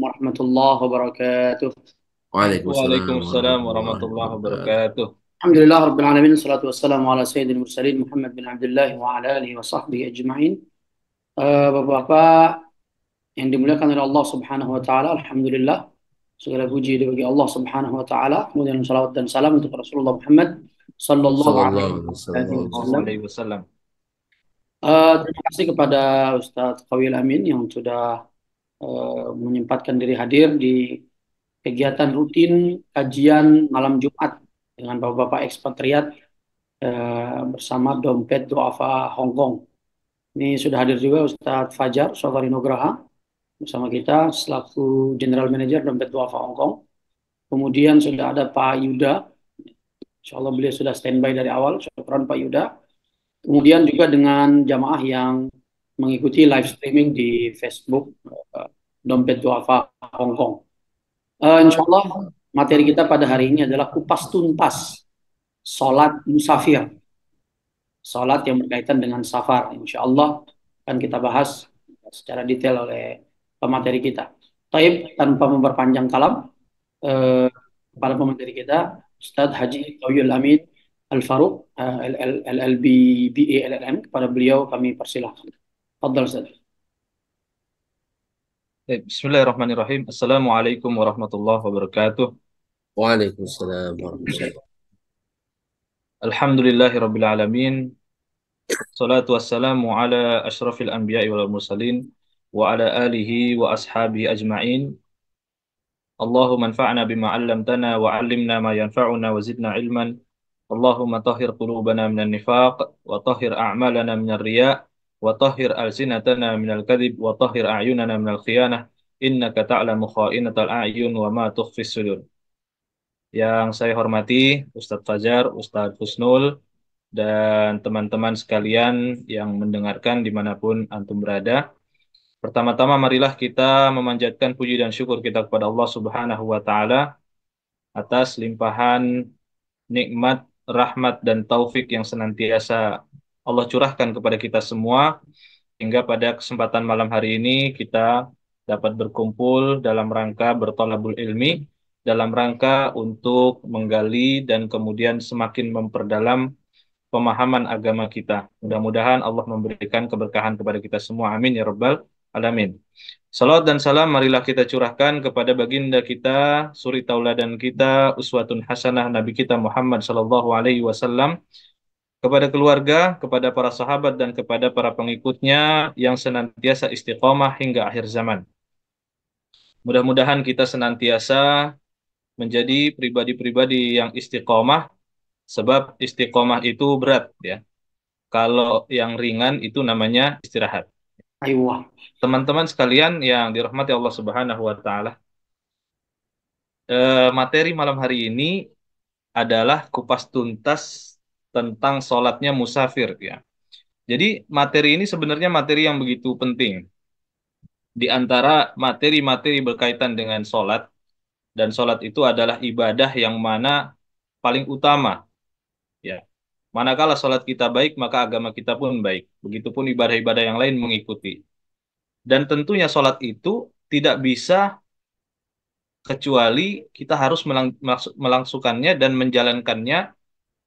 warahmatullahi wabarakatuh. Waalaikumsalam Waalaikumsalam warahmatullahi warahmatullahi wabarakatuh. wabarakatuh. Alhamdulillah Rabbil Alamin. Salatu wassalamu ala sayyidil mursalin Muhammad bin Abdullah wa ala alihi wa sahbihi ajma'in. Bapak-bapak yang dimuliakan oleh Allah Subhanahu wa taala, alhamdulillah segala puji bagi Allah Subhanahu wa taala. Kemudian salawat dan salam untuk Rasulullah Muhammad sallallahu Sallallahu alaihi alaihi wasallam. Sallallahu wasallam. alaihi wasallam. Terima kasih kepada Ustadz Qawil Amin yang sudah menyempatkan diri hadir di kegiatan rutin kajian malam Jumat dengan bapak-bapak ekspatriat bersama Dompet Duafa Hong Kong. Ini sudah hadir juga Ustadz Fajar Sofari Nugraha bersama kita selaku General Manager Dompet Duafa Hong Kong. Kemudian sudah ada Pak Yuda, insya Allah beliau sudah standby dari awal. Syukran Pak Yuda. Kemudian juga dengan jamaah yang mengikuti live streaming di Facebook Dompet Duafa Hong Kong. Insya Allah materi kita pada hari ini adalah kupas tuntas sholat musafir, sholat yang berkaitan dengan safar. Insya Allah akan kita bahas secara detail oleh pemateri kita. Taib, tanpa memperpanjang kalam, kepala pemateri kita Ustadz Haji Qawyul Amin Al-Faruq, LLB BA LLM, kepada beliau kami persilahkan. Fadhal Ustadz. Bismillahirrahmanirrahim. Assalamualaikum warahmatullahi wabarakatuh. Waalaikumsalam warahmatullahi wabarakatuh. Alhamdulillahirabbil alamin. Salatu wassalamu ala asyrafil anbiya'i wal mursalin wa ala alihi wa ashabihi ajma'in. Allahumma anfa'na bima 'allamtana wa 'allimna ma yanfa'una wa zidna ilman. Allahumma tahhir qulubana minan nifaq wa tahhir a'malana minar riya' wa tahhir alsinatana minal kadhib wa tahhir a'yunana minal khiyanah. Innaka ta'lamu kha'inatal a'yun wa ma tukhfis sudur. Yang saya hormati Ustadz Fajar, Ustadz Husnul, dan teman-teman sekalian yang mendengarkan dimanapun antum berada. Pertama-tama marilah kita memanjatkan puji dan syukur kita kepada Allah Subhanahu wa taala atas limpahan nikmat, rahmat dan taufik yang senantiasa Allah curahkan kepada kita semua, hingga pada kesempatan malam hari ini kita dapat berkumpul dalam rangka bertolabul ilmi, dalam rangka untuk menggali dan kemudian semakin memperdalam pemahaman agama kita. Mudah-mudahan Allah memberikan keberkahan kepada kita semua. Amin ya rabbal alamin. Salawat dan salam marilah kita curahkan kepada baginda kita, suri tauladan kita, uswatun hasanah Nabi kita Muhammad sallallahu alaihi wasallam, kepada keluarga, kepada para sahabat dan kepada para pengikutnya yang senantiasa istiqomah hingga akhir zaman. Mudah-mudahan kita senantiasa menjadi pribadi-pribadi yang istiqomah, sebab istiqomah itu berat ya. Kalau yang ringan itu namanya istirahat. Aywa. Teman-teman sekalian yang dirahmati Allah Subhanahu wa taala, materi malam hari ini adalah kupas tuntas tentang sholatnya musafir ya. Jadi materi ini sebenarnya materi yang begitu penting. Di antara materi-materi berkaitan dengan sholat, dan sholat itu adalah ibadah yang mana paling utama ya. Manakala sholat kita baik, maka agama kita pun baik. Begitupun ibadah-ibadah yang lain mengikuti. Dan tentunya sholat itu tidak bisa kecuali kita harus melangsungkannya dan menjalankannya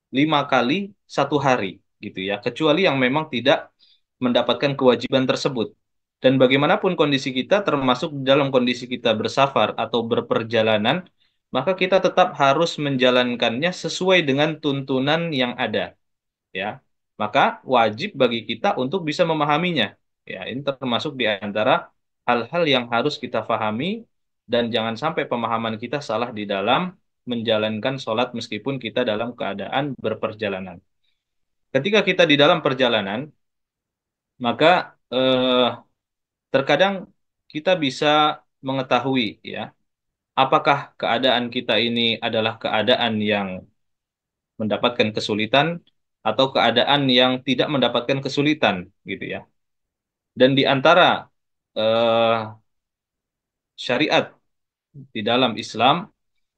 5 kali 1 hari, gitu ya. Kecuali yang memang tidak mendapatkan kewajiban tersebut. Dan bagaimanapun kondisi kita, termasuk dalam kondisi kita bersafar atau berperjalanan, maka kita tetap harus menjalankannya sesuai dengan tuntunan yang ada, ya. Maka wajib bagi kita untuk bisa memahaminya. Ya, ini termasuk di antara hal-hal yang harus kita pahami, dan jangan sampai pemahaman kita salah di dalam menjalankan sholat meskipun kita dalam keadaan berperjalanan. Ketika kita di dalam perjalanan, maka terkadang kita bisa mengetahui ya, apakah keadaan kita ini adalah keadaan yang mendapatkan kesulitan atau keadaan yang tidak mendapatkan kesulitan, gitu ya. Dan di antara eh, syariat di dalam Islam,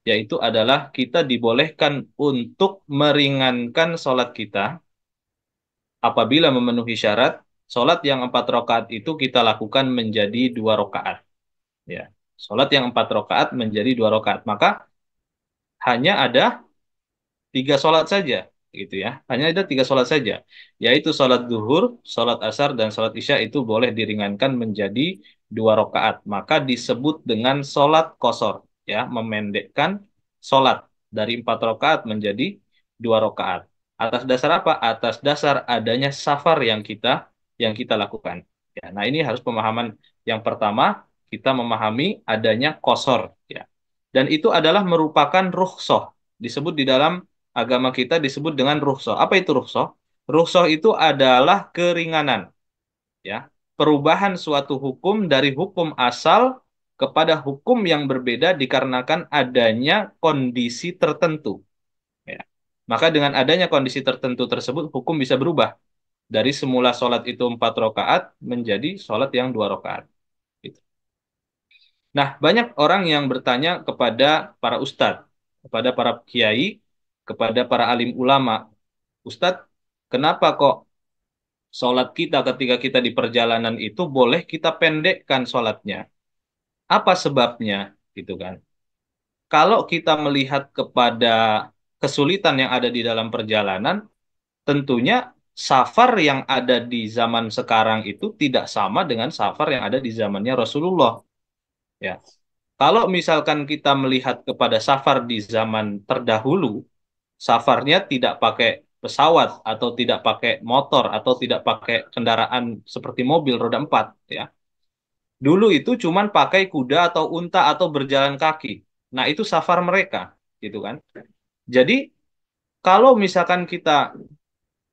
yaitu adalah kita dibolehkan untuk meringankan sholat kita apabila memenuhi syarat. Sholat yang 4 rakaat itu kita lakukan menjadi 2 rakaat. Ya. Sholat yang 4 rakaat menjadi 2 rakaat. Maka hanya ada 3 sholat saja, gitu ya. Hanya ada 3 sholat saja, yaitu sholat duhur, sholat asar, dan sholat isya itu boleh diringankan menjadi 2 rakaat. Maka disebut dengan sholat qashar, ya, memendekkan sholat dari 4 rakaat menjadi 2 rakaat. Atas dasar apa? Atas dasar adanya safar yang kita lakukan. Ya, nah ini harus pemahaman yang pertama, kita memahami adanya qashar, ya. Dan itu adalah merupakan rukhsah, disebut di dalam agama kita disebut dengan rukhsah. Apa itu rukhsah? Rukhsah itu adalah keringanan, ya. Perubahan suatu hukum dari hukum asal kepada hukum yang berbeda dikarenakan adanya kondisi tertentu, ya. Maka dengan adanya kondisi tertentu tersebut hukum bisa berubah dari semula sholat itu 4 rakaat menjadi sholat yang 2 rakaat. Gitu. Nah, banyak orang yang bertanya kepada para ustadz, kepada para kiai, kepada para alim ulama, Ustadz, kenapa kok sholat kita ketika kita di perjalanan itu boleh kita pendekkan sholatnya? Apa sebabnya? Gitu kan. Kalau kita melihat kepada kesulitan yang ada di dalam perjalanan, tentunya safar yang ada di zaman sekarang itu tidak sama dengan safar yang ada di zamannya Rasulullah. Ya. Kalau misalkan kita melihat kepada safar di zaman terdahulu, safarnya tidak pakai pesawat atau tidak pakai motor atau tidak pakai kendaraan seperti mobil roda 4, ya. Dulu itu cuman pakai kuda atau unta atau berjalan kaki. Nah, itu safar mereka, gitu kan. Jadi, kalau misalkan kita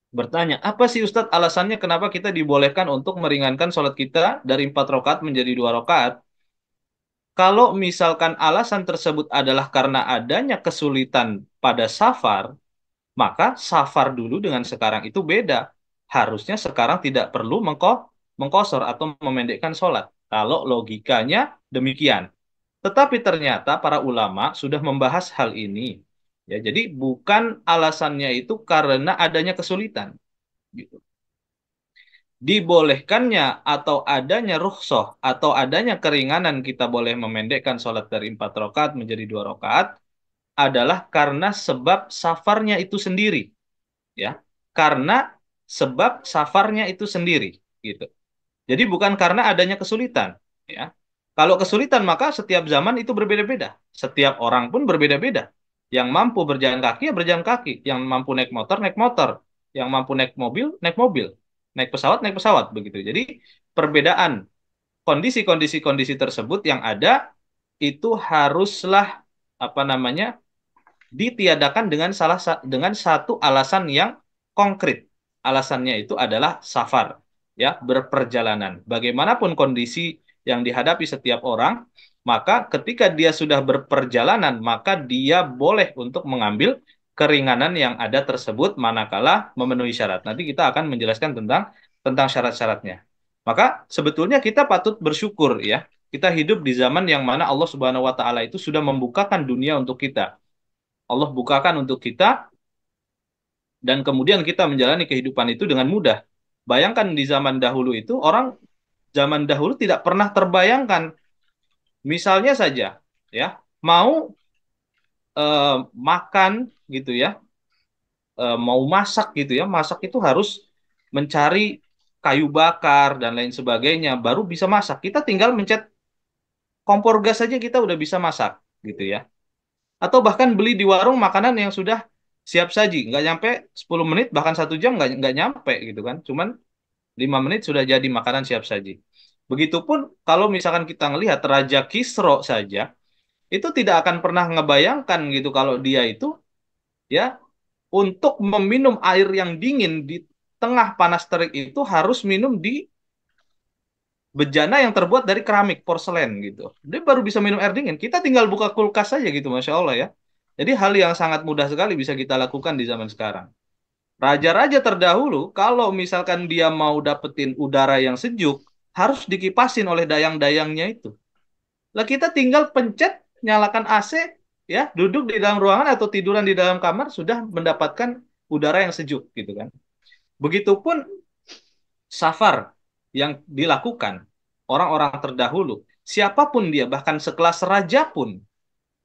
bertanya, apa sih Ustadz alasannya kenapa kita dibolehkan untuk meringankan sholat kita dari 4 rakaat menjadi 2 rakaat? Kalau misalkan alasan tersebut adalah karena adanya kesulitan pada safar, maka safar dulu dengan sekarang itu beda. Harusnya sekarang tidak perlu mengkosor atau memendekkan sholat. Kalau logikanya demikian. Tetapi ternyata para ulama sudah membahas hal ini. Ya, jadi bukan alasannya itu karena adanya kesulitan. Gitu. Dibolehkannya atau adanya rukhsah atau adanya keringanan kita boleh memendekkan sholat dari 4 rakaat menjadi 2 rakaat adalah karena sebab safarnya itu sendiri, ya, karena sebab safarnya itu sendiri, gitu. Jadi bukan karena adanya kesulitan, ya. Kalau kesulitan maka setiap zaman itu berbeda-beda, setiap orang pun berbeda-beda. Yang mampu berjalan kaki ya berjalan kaki, yang mampu naik motor, yang mampu naik mobil, naik pesawat begitu. Jadi perbedaan kondisi-kondisi tersebut yang ada itu haruslah apa namanya ditiadakan dengan satu alasan yang konkret. Alasannya itu adalah safar, ya, berperjalanan. Bagaimanapun kondisi yang dihadapi setiap orang, maka ketika dia sudah berperjalanan, maka dia boleh untuk mengambil keringanan yang ada tersebut manakala memenuhi syarat. Nanti kita akan menjelaskan tentang syarat-syaratnya. Maka sebetulnya kita patut bersyukur, ya. Kita hidup di zaman yang mana Allah Subhanahu wa taala itu sudah membukakan dunia untuk kita. Allah bukakan untuk kita dan kemudian kita menjalani kehidupan itu dengan mudah. Bayangkan di zaman dahulu itu orang zaman dahulu tidak pernah terbayangkan. Misalnya saja, ya, mau makan gitu ya, mau masak gitu ya, masak itu harus mencari kayu bakar dan lain sebagainya baru bisa masak. Kita tinggal mencet kompor gas saja kita udah bisa masak gitu ya. Atau bahkan beli di warung makanan yang sudah siap saji, nggak nyampe 10 menit, bahkan 1 jam nggak nyampe gitu kan, cuman 5 menit sudah jadi makanan siap saji. Begitupun kalau misalkan kita ngelihat Raja Kisro saja, itu tidak akan pernah ngebayangkan gitu kalau dia itu, ya, untuk meminum air yang dingin di tengah panas terik itu harus minum di bejana yang terbuat dari keramik porselen gitu. Dia baru bisa minum air dingin. Kita tinggal buka kulkas saja gitu, Masya Allah ya. Jadi hal yang sangat mudah sekali bisa kita lakukan di zaman sekarang. Raja-raja terdahulu, kalau misalkan dia mau dapetin udara yang sejuk, harus dikipasin oleh dayang-dayangnya itu. Lah kita tinggal pencet, nyalakan AC, ya, duduk di dalam ruangan atau tiduran di dalam kamar, sudah mendapatkan udara yang sejuk gitu kan. Begitupun safar yang dilakukan orang-orang terdahulu siapapun dia, bahkan sekelas raja pun,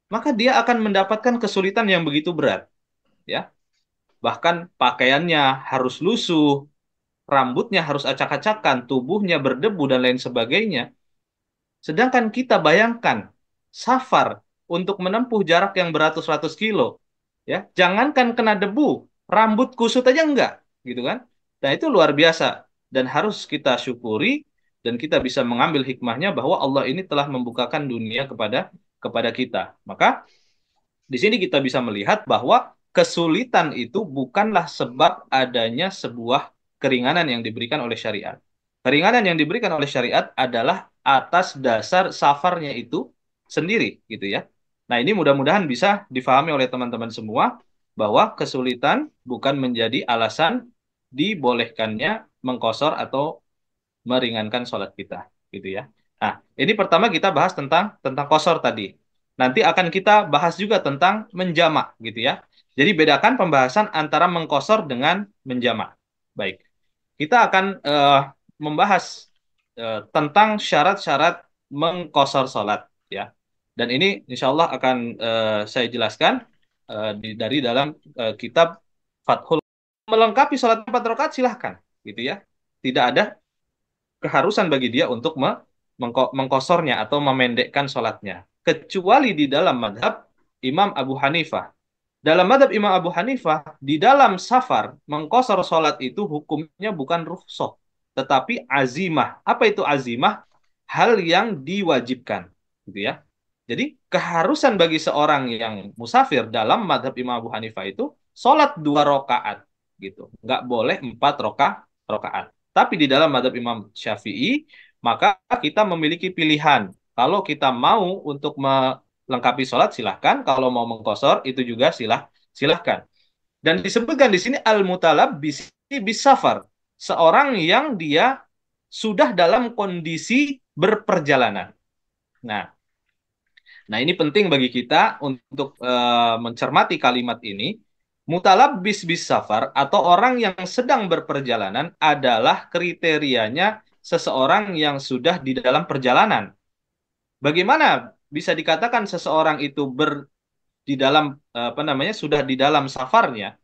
maka dia akan mendapatkan kesulitan yang begitu berat, ya. Bahkan pakaiannya harus lusuh, rambutnya harus acak-acakan, tubuhnya berdebu dan lain sebagainya. Sedangkan kita bayangkan safar untuk menempuh jarak yang beratus-ratus kilo, ya, jangankan kena debu, rambut kusut aja enggak, gitu kan? Nah, itu luar biasa dan harus kita syukuri dan kita bisa mengambil hikmahnya bahwa Allah ini telah membukakan dunia kepada kita. Maka di sini kita bisa melihat bahwa kesulitan itu bukanlah sebab adanya sebuah keringanan yang diberikan oleh syariat. Keringanan yang diberikan oleh syariat adalah atas dasar safarnya itu sendiri, gitu ya. Nah, ini mudah-mudahan bisa difahami oleh teman-teman semua bahwa kesulitan bukan menjadi alasan dibolehkannya mengkosor atau meringankan sholat kita, gitu ya. Nah, ini pertama kita bahas tentang kosor tadi. Nanti akan kita bahas juga tentang menjamak, gitu ya. Jadi bedakan pembahasan antara mengkosor dengan menjamak. Baik, kita akan membahas tentang syarat-syarat mengkosor sholat, ya. Dan ini insya Allah akan saya jelaskan dari dalam kitab Fathul. Melengkapi sholat 4 rakaat silahkan, gitu ya. Tidak ada keharusan bagi dia untuk mengkosornya atau memendekkan sholatnya. Kecuali di dalam madhab Imam Abu Hanifah. Dalam madhab Imam Abu Hanifah, di dalam safar, mengkosor sholat itu hukumnya bukan rukhsah, tetapi azimah. Apa itu azimah? Hal yang diwajibkan, gitu ya. Jadi keharusan bagi seorang yang musafir dalam madhab Imam Abu Hanifah itu sholat 2 rakaat, gitu. Nggak boleh 4 rakaat. Tapi di dalam madhab Imam Syafi'i, maka kita memiliki pilihan. Kalau kita mau untuk melengkapi sholat, silahkan. Kalau mau mengkosor, itu juga silahkan. Dan disebutkan di sini al-mutalab bis safar. Seorang yang dia sudah dalam kondisi berperjalanan. Nah, ini penting bagi kita untuk mencermati kalimat ini. Mutalabbis bis safar atau orang yang sedang berperjalanan adalah kriterianya seseorang yang sudah di dalam perjalanan. Bagaimana bisa dikatakan seseorang itu di dalam sudah di dalam safarnya?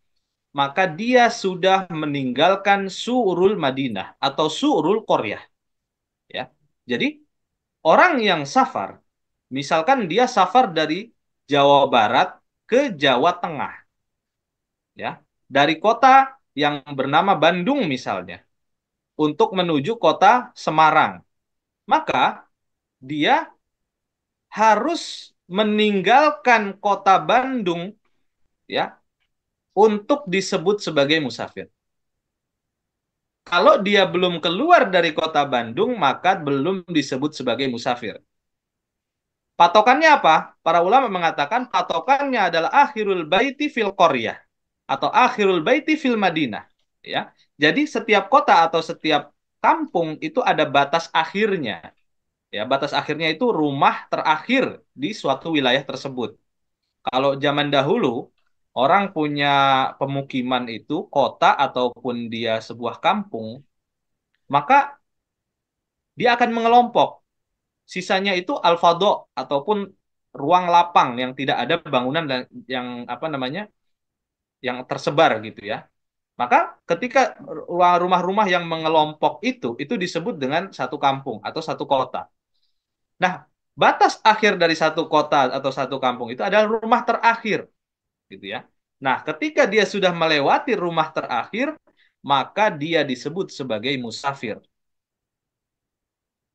Maka dia sudah meninggalkan su'rul Madinah atau su'rul Qaryah, ya. Jadi orang yang safar, misalkan dia safar dari Jawa Barat ke Jawa Tengah, ya, dari kota yang bernama Bandung misalnya, untuk menuju kota Semarang, maka dia harus meninggalkan kota Bandung, ya, untuk disebut sebagai musafir. Kalau dia belum keluar dari kota Bandung, maka belum disebut sebagai musafir. Patokannya apa? Para ulama mengatakan patokannya adalah akhirul baiti fil qaryah atau akhirul baiti fil Madinah, ya. Jadi setiap kota atau setiap kampung itu ada batas akhirnya. Ya, batas akhirnya itu rumah terakhir di suatu wilayah tersebut. Kalau zaman dahulu orang punya pemukiman itu kota ataupun dia sebuah kampung, maka dia akan mengelompok. Sisanya itu al-fadha ataupun ruang lapang yang tidak ada bangunan dan yang yang tersebar, gitu ya. Maka ketika rumah-rumah yang mengelompok itu disebut dengan satu kampung atau satu kota. Nah, batas akhir dari satu kota atau satu kampung itu adalah rumah terakhir, gitu ya. Nah, ketika dia sudah melewati rumah terakhir, maka dia disebut sebagai musafir.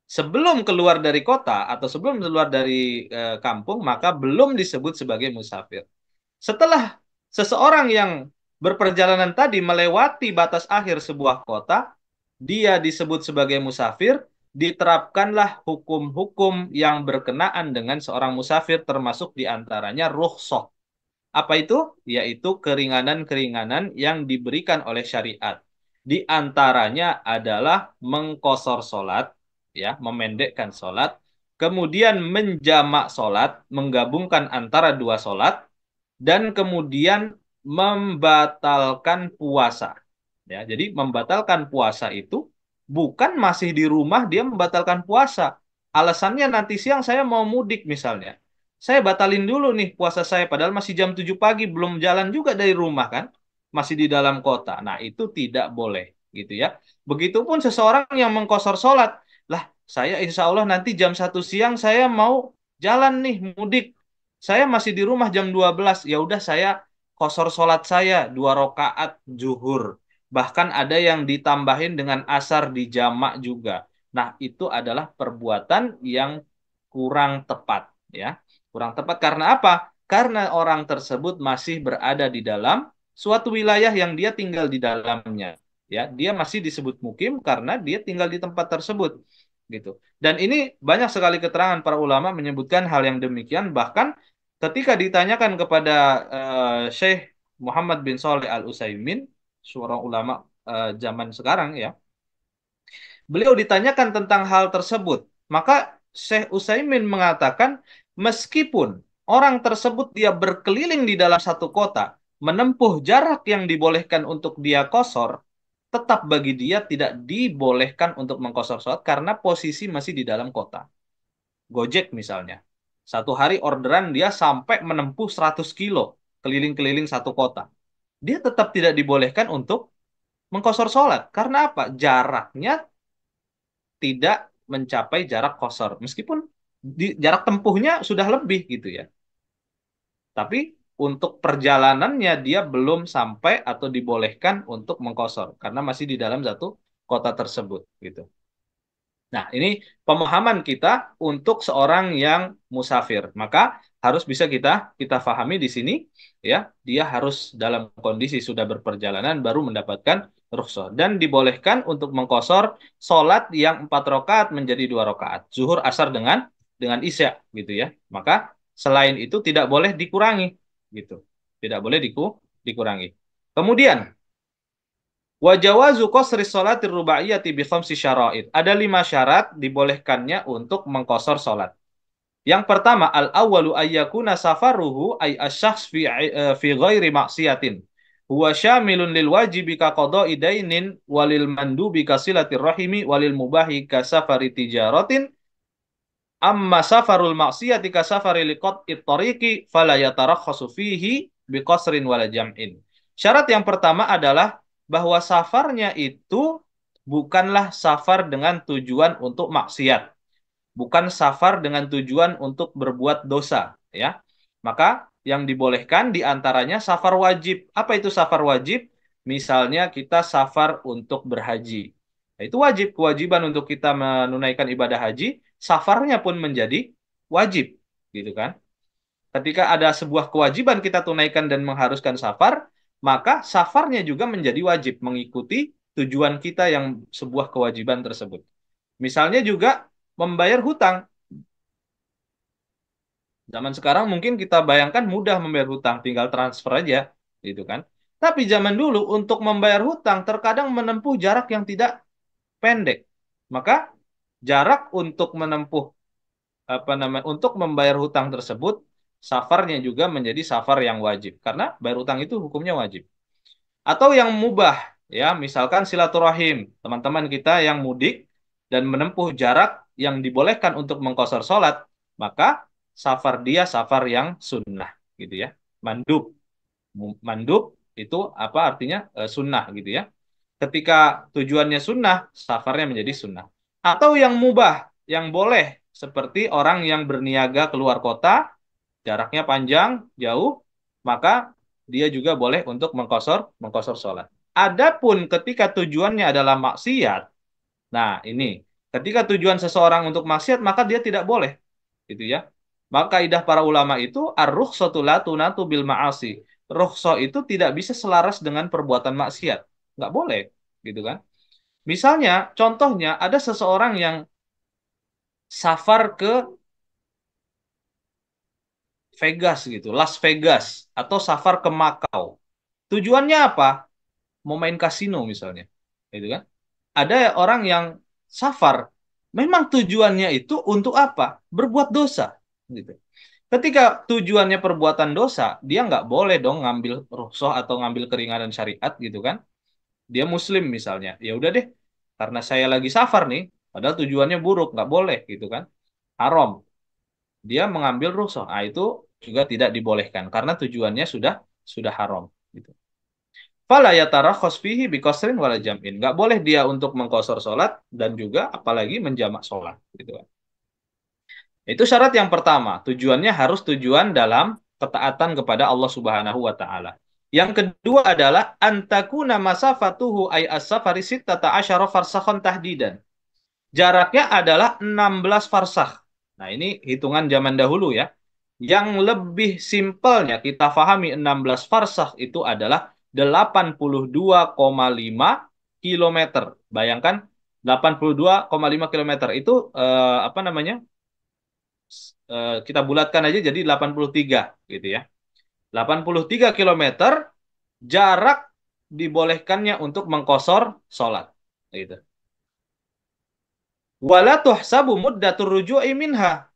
Sebelum keluar dari kota atau sebelum keluar dari kampung, maka belum disebut sebagai musafir. Setelah seseorang yang berperjalanan tadi melewati batas akhir sebuah kota, dia disebut sebagai musafir, diterapkanlah hukum-hukum yang berkenaan dengan seorang musafir, termasuk diantaranya rukhsah. Apa itu? Yaitu keringanan-keringanan yang diberikan oleh syariat. Di antaranya adalah mengkosor sholat, ya, memendekkan sholat, kemudian menjamak sholat, menggabungkan antara dua sholat, dan kemudian membatalkan puasa. Ya, jadi membatalkan puasa itu bukan masih di rumah dia membatalkan puasa, alasannya nanti siang saya mau mudik misalnya. Saya batalin dulu nih puasa saya, padahal masih jam 7 pagi, belum jalan juga dari rumah kan. Masih di dalam kota. Nah, itu tidak boleh gitu ya. Begitupun seseorang yang mengkosor sholat. Lah, saya insya Allah nanti jam 1 siang saya mau jalan nih mudik. Saya masih di rumah jam 12. Ya udah saya kosor sholat saya 2 rakaat zuhur. Bahkan ada yang ditambahin dengan asar di jamak juga. Nah, itu adalah perbuatan yang kurang tepat ya. Kurang tepat karena apa? Karena orang tersebut masih berada di dalam suatu wilayah yang dia tinggal di dalamnya ya. Dia masih disebut mukim karena dia tinggal di tempat tersebut gitu. Dan ini banyak sekali keterangan para ulama menyebutkan hal yang demikian, bahkan ketika ditanyakan kepada Syekh Muhammad bin Shalih Al Utsaimin, seorang ulama zaman sekarang ya, beliau ditanyakan tentang hal tersebut. Maka Syekh Utsaimin mengatakan, meskipun orang tersebut dia berkeliling di dalam satu kota, menempuh jarak yang dibolehkan untuk dia kosor, tetap bagi dia tidak dibolehkan untuk mengkosor sholat karena posisi masih di dalam kota. Gojek misalnya. Satu hari orderan dia sampai menempuh 100 kilo keliling-keliling satu kota. Dia tetap tidak dibolehkan untuk mengkosor sholat. Karena apa? Jaraknya tidak mencapai jarak kosor. Meskipun jarak tempuhnya sudah lebih gitu ya. Tapi untuk perjalanannya dia belum sampai atau dibolehkan untuk mengkosor. Karena masih di dalam satu kota tersebut gitu. Nah, ini pemahaman kita untuk seorang yang musafir. Maka harus bisa kita kita pahami di sini ya, dia harus dalam kondisi sudah berperjalanan baru mendapatkan rukhsah dan dibolehkan untuk mengkosor sholat yang 4 rakaat menjadi 2 rakaat, zuhur asar dengan isya gitu ya. Maka selain itu tidak boleh dikurangi gitu. Tidak boleh dikurangi. Kemudian wajawazu qasri sholatir rubaiyati bi khamsi syara'id. Ada 5 syarat dibolehkannya untuk mengkosor sholat. Yang pertama, al-awwalu ayyakuna safaruhu ay asyakhs fi ghairi maksiatin. Huwa syamilun lil wajibi ka qada'i dainin walil mandubi ka silatir rahimi walil mubahi ka safari tijaratin. Amma safarul maksiyati ka safari liqat it-tariqi fala yatarakhasu fihi biqasrin wala jam'in. Syarat yang pertama adalah bahwa safarnya itu bukanlah safar dengan tujuan untuk maksiat, bukan safar dengan tujuan untuk berbuat dosa, ya. Maka yang dibolehkan diantaranya safar wajib. Apa itu safar wajib? Misalnya kita safar untuk berhaji. Nah, itu wajib, kewajiban untuk kita menunaikan ibadah haji, safarnya pun menjadi wajib, gitu kan? Ketika ada sebuah kewajiban kita tunaikan dan mengharuskan safar, maka safarnya juga menjadi wajib mengikuti tujuan kita yang sebuah kewajiban tersebut. Misalnya juga membayar hutang. Zaman sekarang mungkin kita bayangkan mudah membayar hutang, tinggal transfer aja, gitu kan. Tapi zaman dulu untuk membayar hutang terkadang menempuh jarak yang tidak pendek. Maka jarak untuk menempuh untuk membayar hutang tersebut, safarnya juga menjadi safar yang wajib karena bayar hutang itu hukumnya wajib. Atau yang mubah, ya, misalkan silaturahim, teman-teman kita yang mudik dan menempuh jarak yang dibolehkan untuk mengqashar sholat, maka safar dia safar yang sunnah, gitu ya. Mandub, mandub itu apa artinya? Sunnah, gitu ya. Ketika tujuannya sunnah, safarnya menjadi sunnah. Atau yang mubah, yang boleh, seperti orang yang berniaga keluar kota, jaraknya panjang, jauh, maka dia juga boleh untuk mengqashar sholat. Adapun ketika tujuannya adalah maksiat, nah ini, ketika tujuan seseorang untuk maksiat, maka dia tidak boleh, gitu ya. Maka kaidah para ulama itu ar-rukhsatu la tunatu bil ma'asi. Rukhsah itu tidak bisa selaras dengan perbuatan maksiat. Nggak boleh, gitu kan. Misalnya, contohnya ada seseorang yang safar ke Vegas gitu, Las Vegas, atau safar ke Makau. Tujuannya apa? Mau main kasino misalnya, gitu kan? Ada orang yang safar, memang tujuannya itu untuk apa? Berbuat dosa, gitu. Ketika tujuannya perbuatan dosa, dia nggak boleh dong ngambil rukhsah atau ngambil keringanan syariat, gitu kan? Dia Muslim misalnya, ya udah deh, karena saya lagi safar nih, padahal tujuannya buruk, nggak boleh, gitu kan? haram. Dia mengambil rukhsah. Nah, itu juga tidak dibolehkan karena tujuannya sudah haram gitu. Fala yatarakhas fihi biqasrin wala jam'in. Enggak boleh dia untuk mengqasar salat dan juga apalagi menjamak salat gitu kan. Itu syarat yang pertama. Tujuannya harus tujuan dalam ketaatan kepada Allah Subhanahu wa taala. Yang kedua adalah antakuna masafatuhu ay as-safari sittata asyara farsakhan tahdidan. Jaraknya adalah 16 farsakh. Nah, ini hitungan zaman dahulu ya. Yang lebih simpelnya kita pahami 16 farsakh itu adalah 82,5 kilometer. Bayangkan 82,5 kilometer itu apa namanya? Kita bulatkan aja jadi 83 gitu ya. 83 kilometer jarak dibolehkannya untuk mengkosor sholat gitu. Wala tuhsabu muddatur ruju'i minha,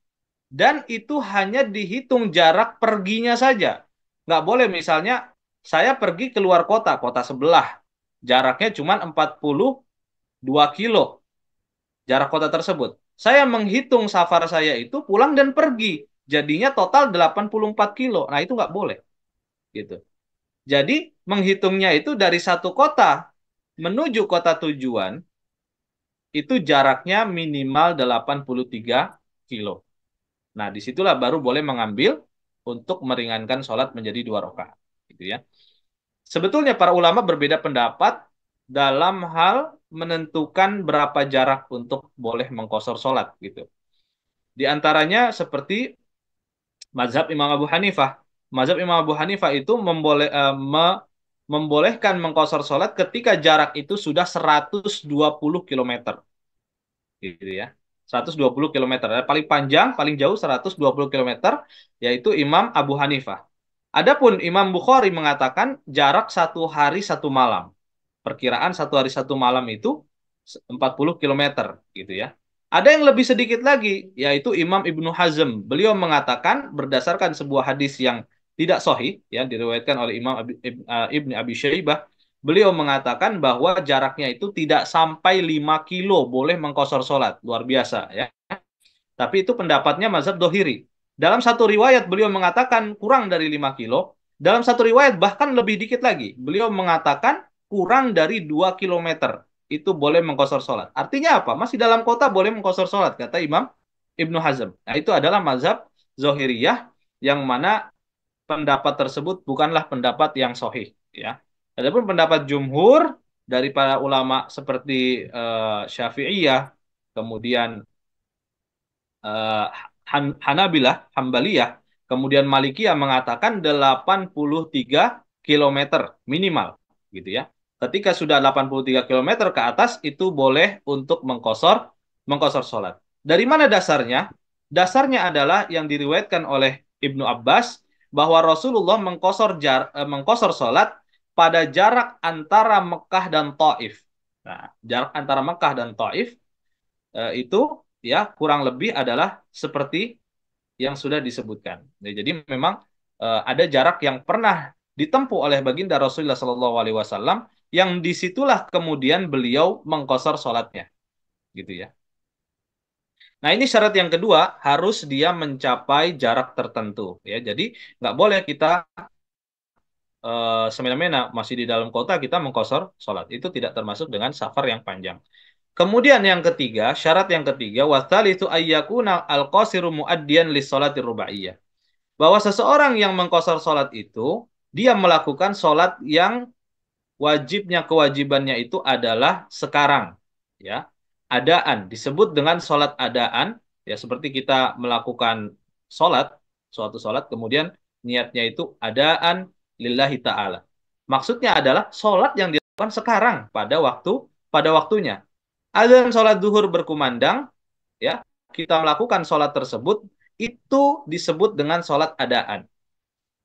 dan itu hanya dihitung jarak perginya saja. Nggak boleh misalnya saya pergi keluar kota, kota sebelah, jaraknya cuma 42 kilo jarak kota tersebut. Saya menghitung safar saya itu pulang dan pergi. Jadinya total 84 kilo. Nah, itu nggak boleh. Gitu. Jadi, menghitungnya itu dari satu kota menuju kota tujuan, itu jaraknya minimal 83 kilo. Nah, disitulah baru boleh mengambil untuk meringankan sholat menjadi 2 rakaat. Gitu ya. Sebetulnya para ulama berbeda pendapat dalam hal menentukan berapa jarak untuk boleh mengkosor sholat gitu. Di antaranya seperti mazhab Imam Abu Hanifah. Mazhab Imam Abu Hanifah itu membolehkan mengkosor sholat ketika jarak itu sudah 120 kilometer. Gitu ya. 120 kilometer. Paling panjang, paling jauh 120 kilometer, yaitu Imam Abu Hanifah. Adapun Imam Bukhari mengatakan jarak 1 hari 1 malam. Perkiraan 1 hari 1 malam itu 40 kilometer gitu ya. Ada yang lebih sedikit lagi, yaitu Imam Ibnu Hazm. Beliau mengatakan berdasarkan sebuah hadis yang tidak sahih, ya, diriwayatkan oleh Imam Ibnu Abi Syaibah. Beliau mengatakan bahwa jaraknya itu tidak sampai 5 kilo boleh mengkosor sholat. Luar biasa ya. Tapi itu pendapatnya mazhab Dohiri. Dalam satu riwayat beliau mengatakan kurang dari 5 kilo. Dalam satu riwayat bahkan lebih dikit lagi. Beliau mengatakan kurang dari 2 kilometer. Itu boleh mengkosor sholat. Artinya apa? Masih dalam kota boleh mengkosor sholat, kata Imam Ibnu Hazm. Nah, itu adalah mazhab Zohiriyah yang mana pendapat tersebut bukanlah pendapat yang sahih. Ya. Adapun pendapat jumhur dari para ulama seperti Syafi'iyah, kemudian uh, Hanabilah, Hambaliyah, kemudian Malikiyah mengatakan 83 kilometer minimal gitu ya. Ketika sudah 83 kilometer ke atas itu boleh untuk mengkosor sholat. Dari mana dasarnya? Dasarnya adalah yang diriwayatkan oleh Ibnu Abbas bahwa Rasulullah mengkosor sholat pada jarak antara Mekah dan Taif. Nah, jarak antara Mekah dan Taif itu ya kurang lebih adalah seperti yang sudah disebutkan. Ya, jadi memang ada jarak yang pernah ditempuh oleh baginda Rasulullah SAW yang disitulah kemudian beliau mengkosor sholatnya, gitu ya. Nah, ini syarat yang kedua, harus dia mencapai jarak tertentu, ya. Jadi nggak boleh kita semena-mena masih di dalam kota kita mengkosor sholat. Itu tidak termasuk dengan safar yang panjang. Kemudian yang ketiga, syarat yang ketiga, watsalitsu ayyakuna al-qasiru muaddiyan lis-sholati rubaiyah. Bahwa seseorang yang mengqasar salat itu, dia melakukan salat yang kewajibannya itu adalah sekarang, ya. Adaan disebut dengan salat adaan, ya, seperti kita melakukan salat, suatu salat kemudian niatnya itu adaan lillahi taala. Maksudnya adalah salat yang dilakukan sekarang pada waktunya. Azan sholat zuhur berkumandang, ya, kita melakukan sholat tersebut, itu disebut dengan sholat adaan.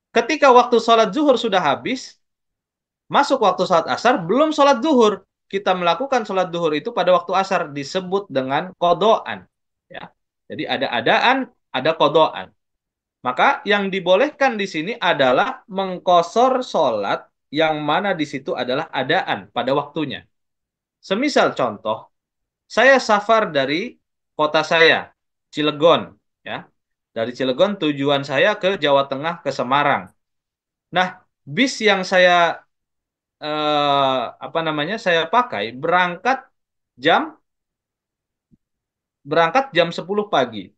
Ketika waktu sholat zuhur sudah habis, masuk waktu sholat asar, belum sholat zuhur, kita melakukan sholat zuhur itu pada waktu asar, disebut dengan kodoan. Ya. Jadi ada adaan, ada kodoan. Maka yang dibolehkan di sini adalah mengkosor sholat yang mana di situ adalah adaan pada waktunya. Semisal contoh, saya safar dari kota saya. Cilegon, ya. Dari Cilegon tujuan saya ke Jawa Tengah, ke Semarang. Nah, bis yang saya apa namanya saya pakai jam berangkat jam 10 pagi.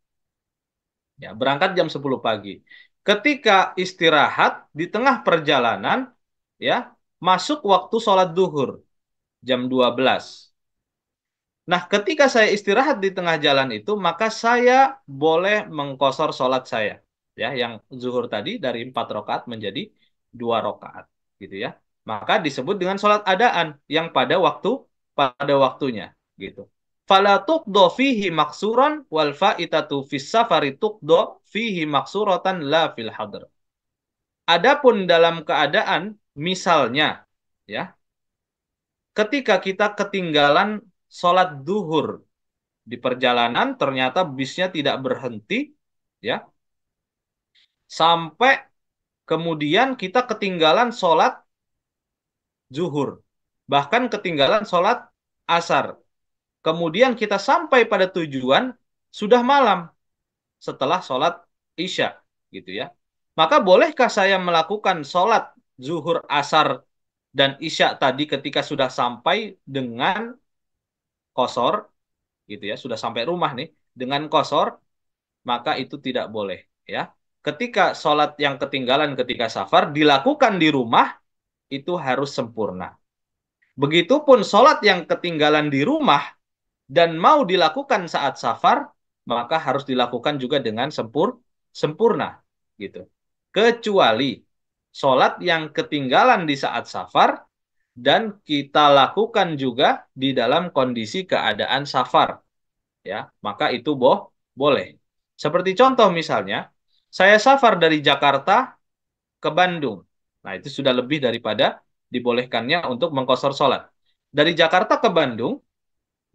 Ya, berangkat jam 10 pagi. Ketika istirahat di tengah perjalanan, ya, masuk waktu sholat duhur jam 12. Nah, ketika saya istirahat di tengah jalan itu, maka saya boleh mengkosor sholat saya. Ya, yang zuhur tadi dari 4 rakaat menjadi 2 rakaat. Gitu ya. Maka disebut dengan sholat adaan yang pada waktunya. Gitu. Fala tuqdo fihi maksuran wal fa'itatu fis safari tuqdo fihi maksuratan la fil hadr. Adapun dalam keadaan misalnya, ya, ketika kita ketinggalan sholat duhur di perjalanan ternyata bisnya tidak berhenti, ya, sampai kemudian kita ketinggalan sholat zuhur, bahkan ketinggalan sholat asar, kemudian kita sampai pada tujuan sudah malam setelah sholat isya, gitu ya, maka bolehkah saya melakukan sholat zuhur, asar, dan isya tadi ketika sudah sampai dengan kosor, gitu ya, sudah sampai rumah nih dengan kosor? Maka itu tidak boleh, ya. Ketika sholat yang ketinggalan ketika safar dilakukan di rumah itu harus sempurna. Begitupun sholat yang ketinggalan di rumah dan mau dilakukan saat safar, maka harus dilakukan juga dengan sempurna, gitu. Kecuali sholat yang ketinggalan di saat safar dan kita lakukan juga di dalam kondisi keadaan safar, ya, maka itu boleh. Seperti contoh misalnya, saya safar dari Jakarta ke Bandung. Nah, itu sudah lebih daripada dibolehkannya untuk mengqashar sholat. Dari Jakarta ke Bandung,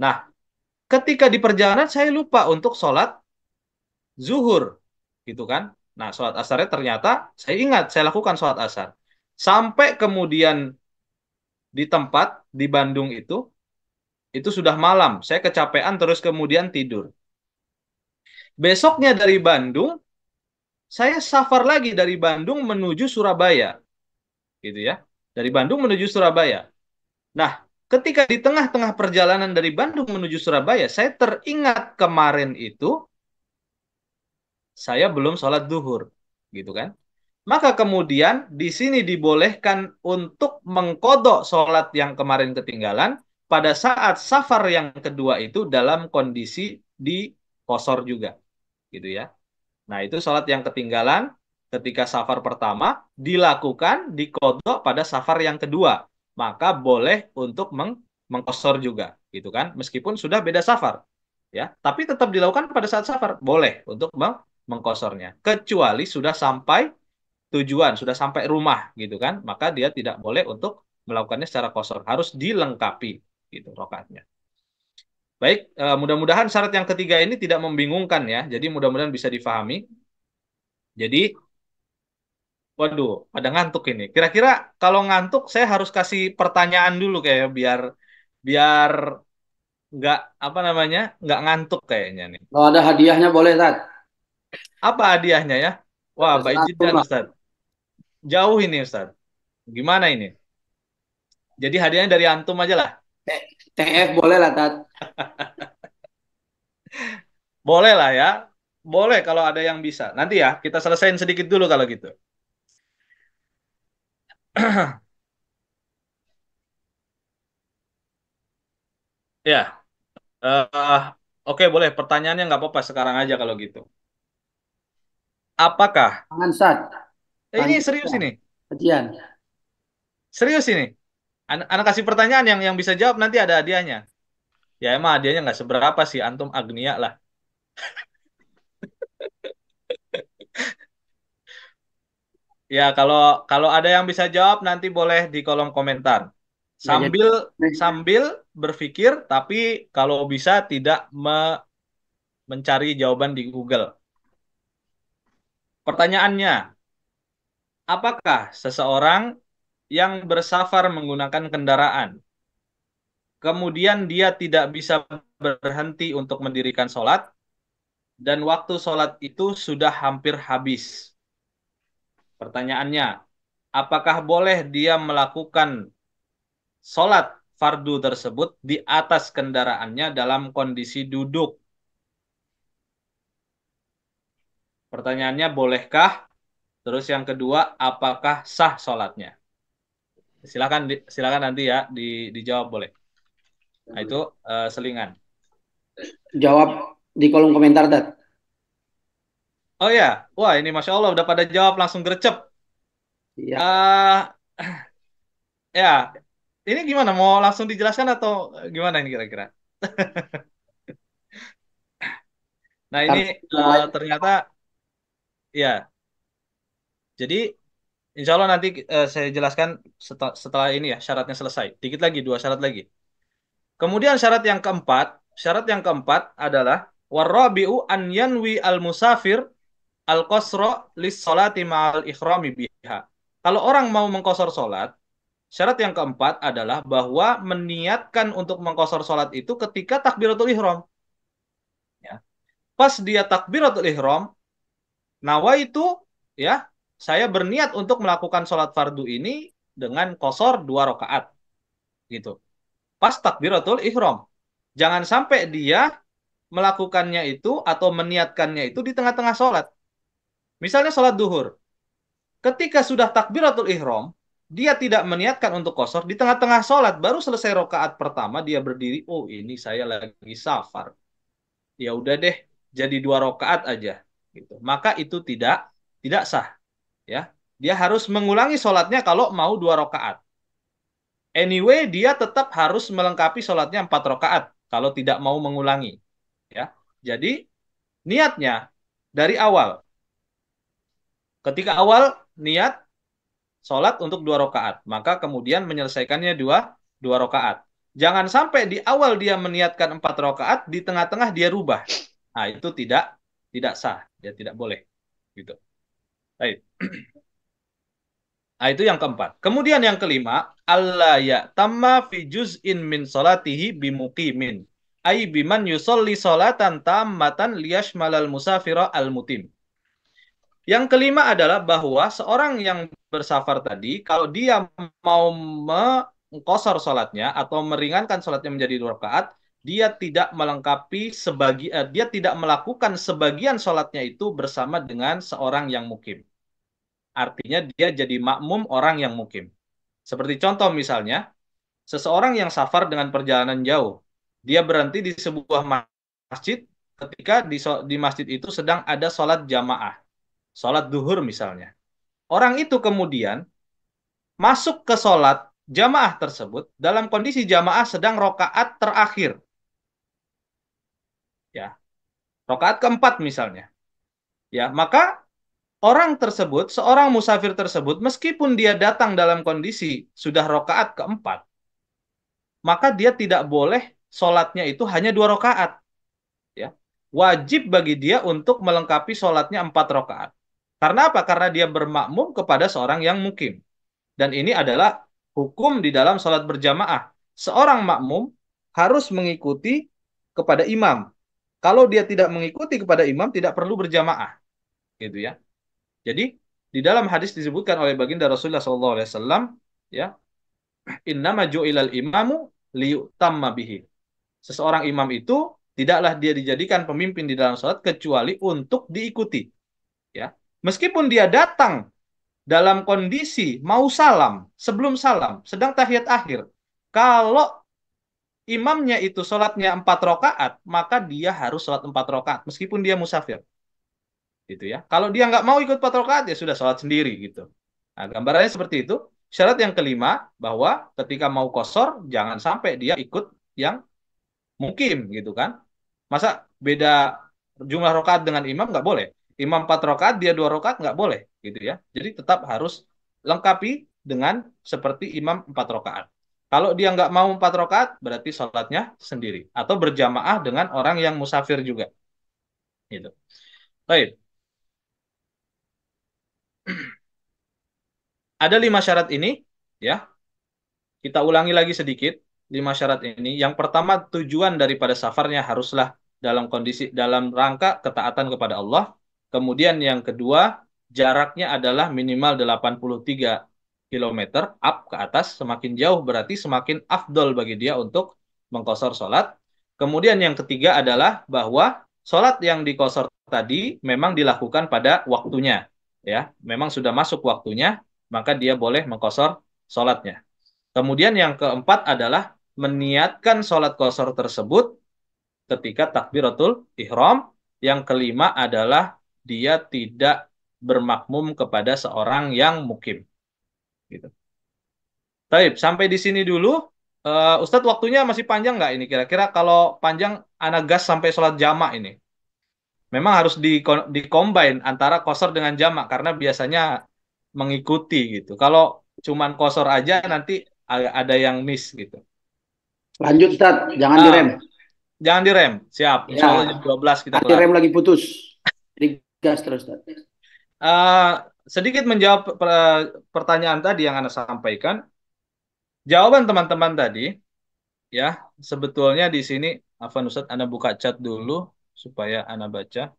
nah, ketika di perjalanan saya lupa untuk sholat zuhur, gitu kan. Nah, sholat asarnya ternyata saya ingat, saya lakukan sholat asar. Sampai kemudian di tempat, di Bandung itu sudah malam. Saya kecapean terus kemudian tidur. Besoknya dari Bandung, saya safar lagi dari Bandung menuju Surabaya, gitu ya. Dari Bandung menuju Surabaya. Nah, ketika di tengah-tengah perjalanan dari Bandung menuju Surabaya, saya teringat kemarin itu saya belum sholat duhur, gitu kan. Maka kemudian di sini dibolehkan untuk mengkodok sholat yang kemarin ketinggalan pada saat safar yang kedua itu dalam kondisi di kosor juga, gitu ya. Nah, itu sholat yang ketinggalan ketika safar pertama dilakukan dikodok pada safar yang kedua. Maka boleh untuk mengkosor juga, gitu kan? Meskipun sudah beda safar, ya. Tapi tetap dilakukan pada saat safar. Boleh untuk mengkosornya. Kecuali sudah sampai tujuan, sudah sampai rumah, gitu kan? Maka dia tidak boleh untuk melakukannya secara kosor. Harus dilengkapi, gitu, rokaatnya. Baik, mudah-mudahan syarat yang ketiga ini tidak membingungkan ya. Jadi mudah-mudahan bisa difahami. Jadi, waduh, pada ngantuk ini. Kira-kira kalau ngantuk, saya harus kasih pertanyaan dulu kayak biar biar nggak apa namanya nggak ngantuk kayaknya nih. Kalau ada hadiahnya boleh, Tat. Apa hadiahnya ya? Wah, baik Terserah antum jidan lah. Ustaz. Jauh ini Ustaz. Gimana ini? Jadi hadiahnya dari antum aja lah. TF boleh lah, Tat. Boleh lah ya. Boleh kalau ada yang bisa. Nanti ya, kita selesain sedikit dulu kalau gitu. Ya, eh, oke boleh. Pertanyaannya nggak apa-apa sekarang aja kalau gitu. Apakah Tangan, Sat. ini Tanya serius aja. ini? Sekian. Serius ini? Anak kasih pertanyaan yang bisa jawab nanti ada hadiahnya. Ya emang hadiahnya nggak seberapa sih, antum agnia lah. Ya kalau kalau ada yang bisa jawab nanti boleh di kolom komentar. Ya, jadi Sambil sambil berpikir, tapi kalau bisa tidak mencari jawaban di Google. Pertanyaannya, apakah seseorang yang bersafar menggunakan kendaraan, kemudian dia tidak bisa berhenti untuk mendirikan sholat, dan waktu sholat itu sudah hampir habis. Pertanyaannya, apakah boleh dia melakukan sholat fardu tersebut di atas kendaraannya dalam kondisi duduk? Pertanyaannya, bolehkah? Terus yang kedua, apakah sah sholatnya? Silakan, silakan nanti ya dijawab boleh. Nah, itu selingan. Jawab di kolom komentar, Tat. Oh ya, wah ini Masya Allah udah pada jawab langsung gercep. Iya. Ya, ini gimana? Mau langsung dijelaskan atau gimana ini kira-kira? Nah ini Karena ternyata ya, jadi insya Allah nanti saya jelaskan setelah ini ya syaratnya selesai. Dikit lagi, dua syarat lagi. Kemudian syarat yang keempat adalah warabi'u an yanwi al musafir al qasra lis salati ma'al ikhrami biha. Kalau orang mau mengkosor salat, syarat yang keempat adalah bahwa meniatkan untuk mengkosor salat itu ketika takbiratul ihram. Ya. Pas dia takbiratul ihram, nawaitu ya, saya berniat untuk melakukan salat fardu ini dengan kosor 2 rakaat gitu. Pas takbiratul ihram. Jangan sampai dia melakukannya itu atau meniatkannya itu di tengah-tengah sholat. Misalnya sholat duhur. Ketika sudah takbiratul ihram, dia tidak meniatkan untuk kosor di tengah-tengah sholat. Baru selesai rakaat pertama dia berdiri. Oh ini saya lagi safar. Ya udah deh, jadi 2 rakaat aja. Gitu. Maka itu tidak sah. Ya, dia harus mengulangi sholatnya kalau mau 2 rakaat. Anyway, dia tetap harus melengkapi sholatnya 4 rakaat kalau tidak mau mengulangi. Ya, jadi niatnya dari awal. Ketika awal niat sholat untuk 2 rakaat, maka kemudian menyelesaikannya dua rakaat. Jangan sampai di awal dia meniatkan 4 rakaat, di tengah-tengah dia rubah. Nah itu tidak sah, dia tidak boleh. Gitu. Baik. Nah, itu yang keempat. Kemudian yang kelima, Allah ya tamma fi juz'in min salatihi bimuqimin. Ai biman yusolli salatan tammatan liyashmalal musafira al-mutim. Yang kelima adalah bahwa seorang yang bersafar tadi, kalau dia mau mengkosor sholatnya atau meringankan sholatnya menjadi 2 rakaat, dia tidak dia tidak melakukan sebagian sholatnya itu bersama dengan seorang yang mukim. Artinya dia jadi makmum orang yang mukim. Seperti contoh misalnya, seseorang yang safar dengan perjalanan jauh, dia berhenti di sebuah masjid ketika di masjid itu sedang ada sholat jamaah, sholat duhur misalnya. Orang itu kemudian masuk ke sholat jamaah tersebut dalam kondisi jamaah sedang rokaat terakhir. Ya, rokaat keempat misalnya. Ya, maka orang tersebut, seorang musafir tersebut, meskipun dia datang dalam kondisi sudah rokaat keempat, maka dia tidak boleh sholatnya itu hanya 2 rakaat. Ya, wajib bagi dia untuk melengkapi sholatnya 4 rakaat. Karena apa? Karena dia bermakmum kepada seorang yang mukim. Dan ini adalah hukum di dalam sholat berjamaah. Seorang makmum harus mengikuti kepada imam. Kalau dia tidak mengikuti kepada imam, tidak perlu berjamaah. Gitu ya. Jadi, di dalam hadis disebutkan oleh baginda Rasulullah SAW, ya, innama ju'ilal imamu liyutamma bihi. Seseorang imam itu tidaklah dia dijadikan pemimpin di dalam sholat kecuali untuk diikuti. Ya, meskipun dia datang dalam kondisi mau salam, sebelum salam, sedang tahiyat akhir. Kalau imamnya itu sholatnya 4 rakaat, maka dia harus sholat 4 rakaat, meskipun dia musafir. Gitu ya. Kalau dia nggak mau ikut 4 rakaat, ya sudah sholat sendiri gitu. Nah, gambarannya seperti itu. Syarat yang kelima, bahwa ketika mau kosor, jangan sampai dia ikut yang mukim gitu kan. Masa beda jumlah rakaat dengan imam nggak boleh. Imam 4 rakaat, dia 2 rakaat nggak boleh gitu ya. Jadi tetap harus lengkapi dengan seperti imam 4 rakaat. Kalau dia nggak mau 4 rakaat, berarti sholatnya sendiri atau berjamaah dengan orang yang musafir juga. Gitu. Baik. Ada 5 syarat ini, ya. Kita ulangi lagi sedikit 5 syarat ini. Yang pertama, tujuan daripada safarnya haruslah dalam rangka ketaatan kepada Allah. Kemudian yang kedua, jaraknya adalah minimal 83 kilometer up ke atas. Semakin jauh berarti semakin afdol bagi dia untuk mengqashar sholat. Kemudian yang ketiga adalah bahwa sholat yang dikosor tadi memang dilakukan pada waktunya, ya, memang sudah masuk waktunya, maka dia boleh mengqashar sholatnya. Kemudian yang keempat adalah meniatkan sholat qashar tersebut ketika takbiratul ihram. Yang kelima adalah dia tidak bermakmum kepada seorang yang mukim. Gitu. Taib, sampai di sini dulu. Ustadz, waktunya masih panjang nggak ini? Kira-kira kalau panjang, anak gas sampai sholat jamak ini. Memang harus di-combine antara qashar dengan jamak karena biasanya mengikuti gitu. Kalau cuman qashar aja nanti ada yang miss gitu. Lanjut Ustaz, jangan direm. Jangan direm, siap. Insya Allah jam 12 kita kelar. Direm lagi putus. Digas terus Ustaz. Sedikit menjawab pertanyaan tadi yang Anda sampaikan. Jawaban teman-teman tadi, ya, sebetulnya di sini, Afwan Ustaz, Anda buka chat dulu supaya Anda baca.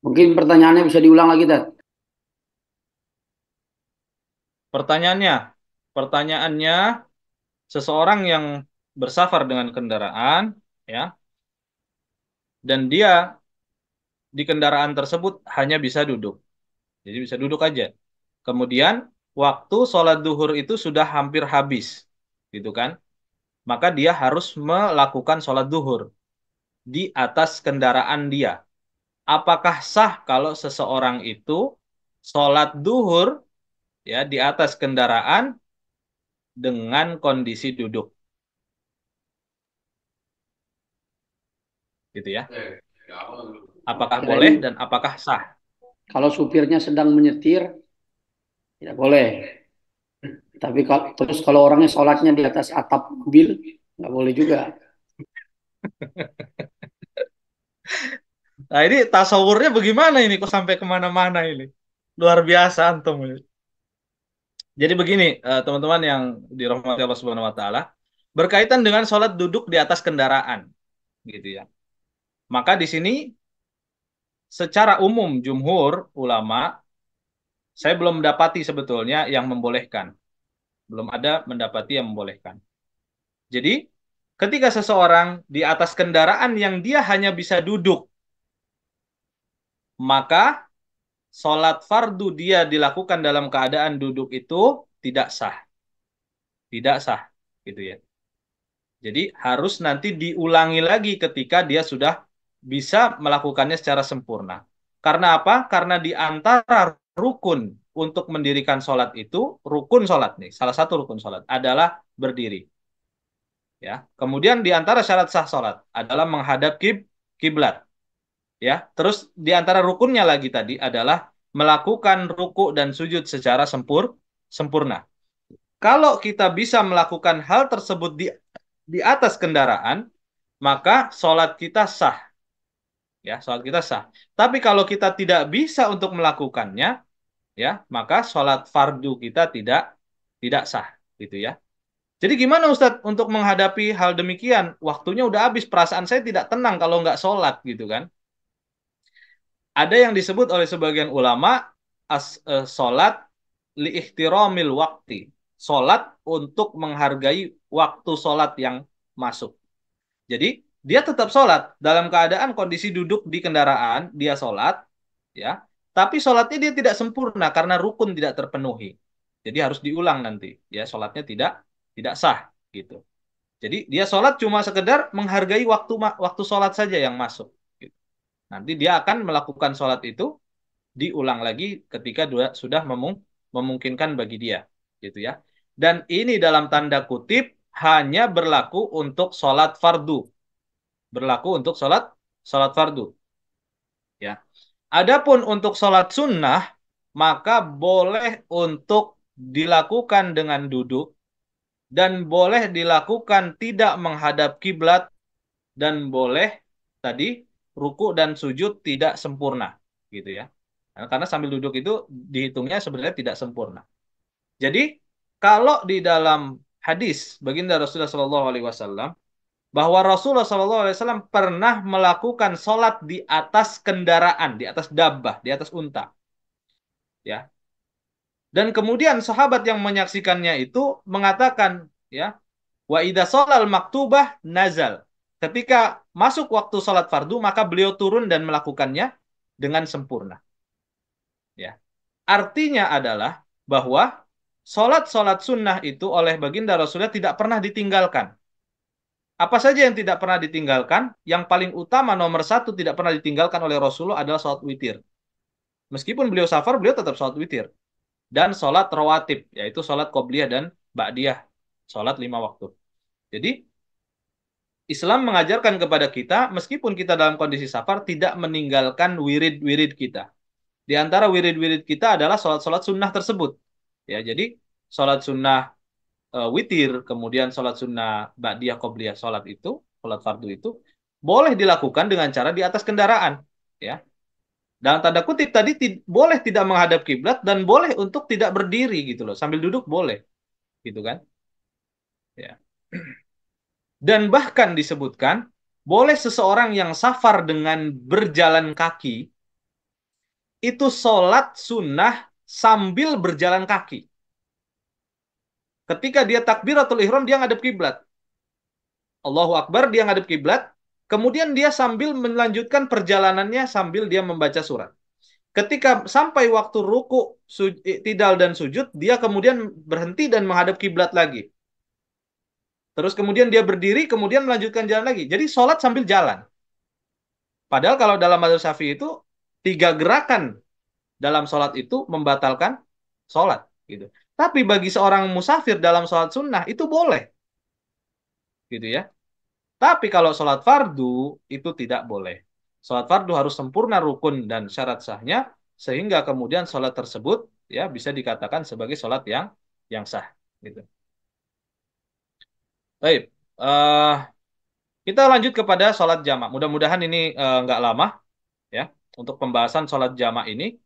Mungkin pertanyaannya bisa diulang lagi, Tad. Pertanyaannya, seseorang yang bersafar dengan kendaraan, ya, dan dia di kendaraan tersebut hanya bisa duduk. Jadi bisa duduk aja. Kemudian waktu sholat duhur itu sudah hampir habis, gitu kan? Maka dia harus melakukan sholat duhur di atas kendaraan dia. Apakah sah kalau seseorang itu sholat duhur, ya, di atas kendaraan dengan kondisi duduk? Gitu ya. Apakah boleh dan apakah sah? Kalau supirnya sedang menyetir, tidak boleh. Tapi terus kalau orangnya sholatnya di atas atap mobil, nggak boleh juga. Nah ini tasawurnya bagaimana ini? Kok sampai kemana-mana ini? Luar biasa antum ini. Jadi begini, teman-teman yang dirahmati Allah Subhanahu Wa Taala, berkaitan dengan sholat duduk di atas kendaraan, gitu ya. Maka di sini secara umum jumhur ulama, saya belum mendapati sebetulnya yang membolehkan. Belum ada mendapati yang membolehkan. Jadi, ketika seseorang di atas kendaraan yang dia hanya bisa duduk, maka sholat fardu dia dilakukan dalam keadaan duduk itu tidak sah. Tidak sah, gitu ya. Jadi, harus nanti diulangi lagi ketika dia sudah bisa melakukannya secara sempurna. Karena apa? Karena di antara rukun untuk mendirikan sholat itu, rukun sholat nih, salah satu rukun sholat adalah berdiri. Ya, kemudian di antara syarat sah sholat adalah menghadap kiblat. Ya, terus di antara rukunnya lagi tadi adalah melakukan ruku dan sujud secara sempurna. Kalau kita bisa melakukan hal tersebut di atas kendaraan, maka sholat kita sah. Ya, sholat kita sah. Tapi kalau kita tidak bisa untuk melakukannya, ya, maka sholat fardu kita tidak sah, gitu ya. Jadi gimana Ustadz untuk menghadapi hal demikian? Waktunya udah habis, perasaan saya tidak tenang kalau nggak sholat, gitu kan? Ada yang disebut oleh sebagian ulama sholat liihtiramil wakti. Sholat untuk menghargai waktu sholat yang masuk. Jadi dia tetap sholat dalam keadaan kondisi duduk di kendaraan, dia sholat, ya. Tapi sholatnya dia tidak sempurna karena rukun tidak terpenuhi. Jadi harus diulang nanti, ya, sholatnya tidak sah, gitu. Jadi dia sholat cuma sekedar menghargai waktu sholat saja yang masuk. Gitu. Nanti dia akan melakukan sholat itu diulang lagi ketika sudah memungkinkan bagi dia, gitu ya. Dan ini dalam tanda kutip hanya berlaku untuk sholat fardu, berlaku untuk sholat fardu, ya. Adapun untuk sholat sunnah, maka boleh untuk dilakukan dengan duduk dan boleh dilakukan tidak menghadap kiblat dan boleh tadi ruku dan sujud tidak sempurna, gitu ya. Karena sambil duduk itu dihitungnya sebenarnya tidak sempurna. Jadi kalau di dalam hadis baginda Rasulullah SAW bahwa Rasulullah SAW pernah melakukan sholat di atas kendaraan, di atas dabbah, di atas unta. Ya. Dan kemudian sahabat yang menyaksikannya itu mengatakan, ya, wa idza sholal maktubah nazal. Ketika masuk waktu sholat fardu, maka beliau turun dan melakukannya dengan sempurna. Ya. Artinya adalah bahwa sholat-sholat sunnah itu oleh baginda Rasulullah tidak pernah ditinggalkan. Apa saja yang tidak pernah ditinggalkan? Yang paling utama nomor satu tidak pernah ditinggalkan oleh Rasulullah adalah sholat witir. Meskipun beliau safar, beliau tetap sholat witir. Dan sholat rawatib, yaitu sholat qobliyah dan ba'diyah. Sholat 5 waktu. Jadi, Islam mengajarkan kepada kita, meskipun kita dalam kondisi safar, tidak meninggalkan wirid-wirid kita. Di antara wirid-wirid kita adalah sholat-sholat sunnah tersebut. Ya, jadi sholat sunnah witir, kemudian sholat sunnah ba'diyah qobliyah, sholat fardu itu, boleh dilakukan dengan cara di atas kendaraan. Ya, dalam tanda kutip tadi boleh tidak menghadap kiblat dan boleh untuk tidak berdiri gitu loh, sambil duduk boleh, gitu kan? Ya. Dan bahkan disebutkan boleh seseorang yang safar dengan berjalan kaki itu sholat sunnah sambil berjalan kaki. Ketika dia takbiratul ihram dia ngadep kiblat. Allahu Akbar dia ngadep kiblat. Kemudian dia sambil melanjutkan perjalanannya sambil dia membaca surat. Ketika sampai waktu ruku, tidal dan sujud, dia kemudian berhenti dan menghadap kiblat lagi. Terus kemudian dia berdiri, kemudian melanjutkan jalan lagi. Jadi sholat sambil jalan. Padahal kalau dalam mazhab Syafi'i itu 3 gerakan dalam sholat itu membatalkan sholat. Gitu. Tapi bagi seorang musafir dalam sholat sunnah itu boleh. Gitu ya. Tapi kalau sholat fardu itu tidak boleh. Sholat fardu harus sempurna rukun dan syarat sahnya sehingga kemudian sholat tersebut ya bisa dikatakan sebagai sholat yang sah. Gitu. Baik, kita lanjut kepada sholat jamak. Mudah-mudahan ini nggak lama ya untuk pembahasan sholat jamak ini.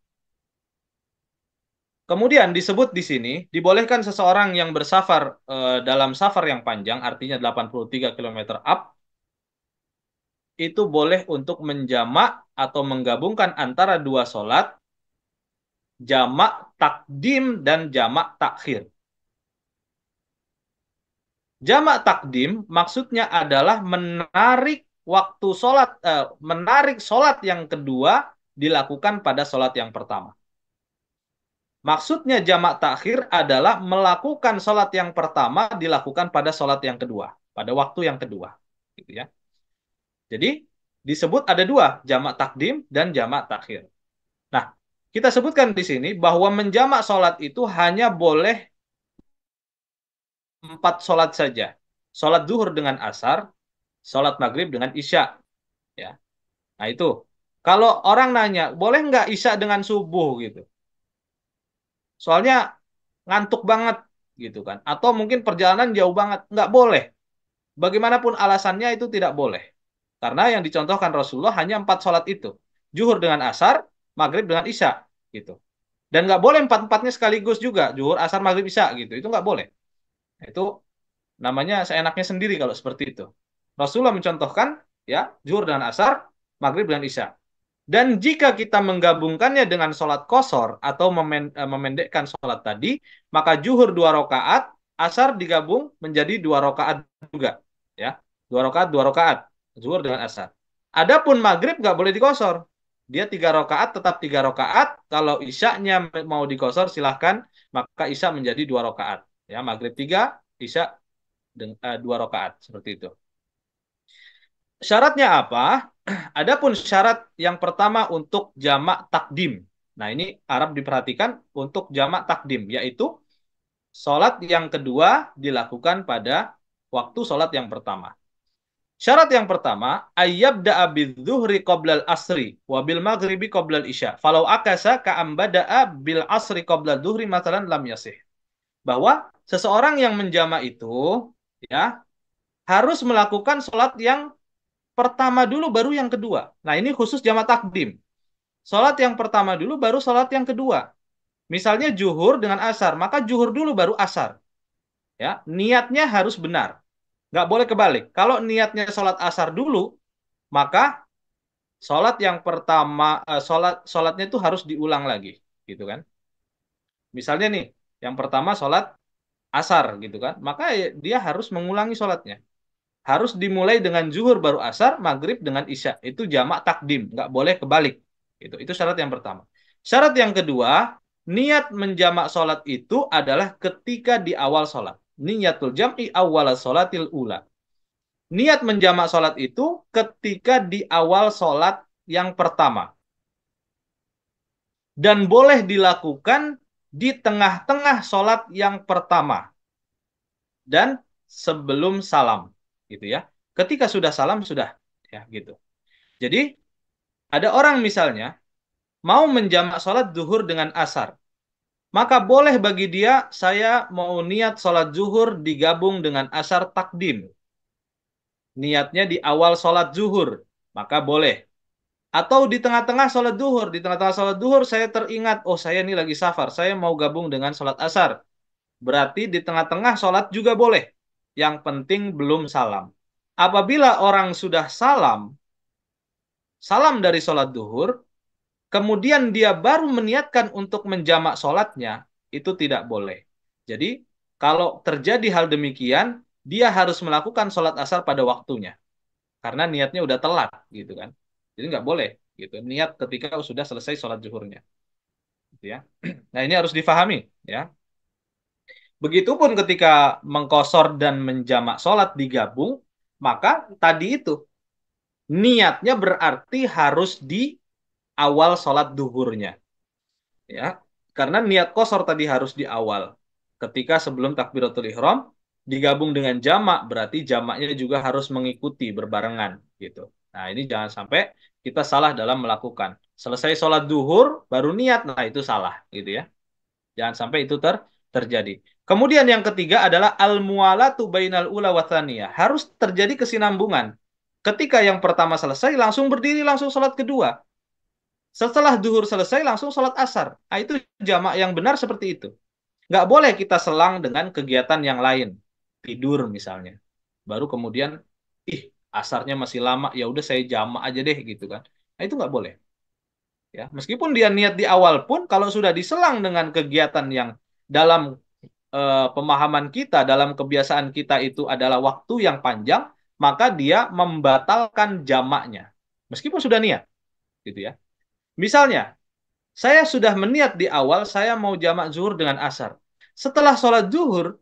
Kemudian disebut di sini dibolehkan seseorang yang bersafar dalam safar yang panjang, artinya 83 km up, itu boleh untuk menjamak atau menggabungkan antara 2 sholat, jamak takdim dan jamak takhir. Jamak takdim maksudnya adalah menarik sholat yang kedua dilakukan pada sholat yang pertama. Maksudnya jamak takhir adalah melakukan sholat yang pertama dilakukan pada sholat yang kedua, pada waktu yang kedua, gitu ya. Jadi disebut ada 2, jamak takdim dan jamak takhir. Nah, kita sebutkan di sini bahwa menjamak sholat itu hanya boleh 4 sholat saja. Sholat zuhur dengan asar, sholat maghrib dengan isya. Ya. Nah itu, kalau orang nanya, boleh nggak isya dengan subuh gitu? Soalnya ngantuk banget gitu kan. Atau mungkin perjalanan jauh banget. Nggak boleh. Bagaimanapun alasannya itu tidak boleh. Karena yang dicontohkan Rasulullah hanya 4 sholat itu. Zuhur dengan asar, maghrib dengan isya gitu. Dan nggak boleh 4-4-nya sekaligus juga. Zuhur, asar, maghrib, isya gitu. Itu nggak boleh. Itu namanya seenaknya sendiri kalau seperti itu. Rasulullah mencontohkan ya zuhur dengan asar, maghrib dengan isya. Dan jika kita menggabungkannya dengan sholat qashar atau memendekkan sholat tadi, maka zuhur 2 rakaat, asar digabung menjadi 2 rakaat juga. Ya, 2 rakaat, 2 rakaat. Zuhur dengan asar. Adapun maghrib nggak boleh dikosor. Dia 3 rakaat tetap 3 rakaat. Kalau isyanya mau dikosor silahkan, maka isya menjadi 2 rakaat. Ya, maghrib 3, isya 2 rakaat seperti itu. Syaratnya apa? Adapun syarat yang pertama untuk jamak takdim. Nah, ini Arab diperhatikan untuk jamak takdim, yaitu sholat yang kedua dilakukan pada waktu sholat yang pertama. Syarat yang pertama, ayyabda'a bidzuhri qoblal asri wa bil maghribi qoblal isya. Falau akasa ka'ambada'a bil asri qoblal duhri masalan lam yasih. Bahwa seseorang yang menjamak itu ya harus melakukan sholat yang pertama dulu baru yang kedua. Nah ini khusus jamak takdim. Sholat yang pertama dulu baru sholat yang kedua. Misalnya zuhur dengan asar, maka zuhur dulu baru asar. Ya, niatnya harus benar. Nggak boleh kebalik. Kalau niatnya sholat asar dulu, maka sholat yang pertama, sholatnya itu harus diulang lagi, gitu kan? Misalnya nih, yang pertama sholat asar, gitu kan? Maka dia harus mengulangi sholatnya. Harus dimulai dengan zuhur baru asar, maghrib dengan isya. Itu jamak takdim, nggak boleh kebalik. Itu syarat yang pertama. Syarat yang kedua, niat menjamak sholat itu adalah ketika di awal sholat. Niyatul jam'i awal sholatil ula. Niat menjamak sholat itu ketika di awal sholat yang pertama. Dan boleh dilakukan di tengah-tengah sholat yang pertama. Dan sebelum salam. Gitu ya. Ketika sudah salam, sudah. Ya, gitu. Jadi, ada orang misalnya mau menjamak sholat zuhur dengan asar. Maka boleh bagi dia, saya mau niat sholat zuhur digabung dengan asar takdim. Niatnya di awal sholat zuhur. Maka boleh. Atau di tengah-tengah sholat zuhur. Di tengah-tengah sholat zuhur saya teringat, oh saya ini lagi safar, saya mau gabung dengan sholat asar. Berarti di tengah-tengah sholat juga boleh. Yang penting belum salam. Apabila orang sudah salam dari sholat zuhur, kemudian dia baru meniatkan untuk menjamak sholatnya, itu tidak boleh. Jadi, kalau terjadi hal demikian, dia harus melakukan sholat asar pada waktunya. Karena niatnya udah telat, gitu kan. Jadi nggak boleh, gitu. Niat ketika sudah selesai sholat zuhurnya. Gitu ya. Nah, ini harus difahami, ya. Begitupun ketika mengkosor dan menjamak sholat digabung, maka tadi itu, niatnya berarti harus di awal sholat duhurnya. Ya, karena niat kosor tadi harus di awal. Ketika sebelum takbiratul ihram digabung dengan jamak, berarti jamaknya juga harus mengikuti berbarengan gitu. Nah, ini jangan sampai kita salah dalam melakukan. Selesai sholat duhur baru niat, nah itu salah gitu ya. Jangan sampai itu terjadi. Kemudian yang ketiga adalah al-mualatu bainal ula wa tsaniyah. Harus terjadi kesinambungan. Ketika yang pertama selesai langsung berdiri langsung sholat kedua. Setelah duhur selesai langsung sholat asar. Nah, itu jamak yang benar seperti itu. Nggak boleh kita selang dengan kegiatan yang lain. Tidur misalnya. Baru kemudian, ih asarnya masih lama, ya udah saya jamak aja deh gitu kan. Nah, itu nggak boleh. Ya, meskipun dia niat di awal pun, kalau sudah diselang dengan kegiatan yang dalam pemahaman kita, dalam kebiasaan kita itu adalah waktu yang panjang, maka dia membatalkan jamaknya. Meskipun sudah niat, gitu ya. Misalnya, saya sudah meniat di awal, saya mau jamak zuhur dengan asar. Setelah sholat zuhur,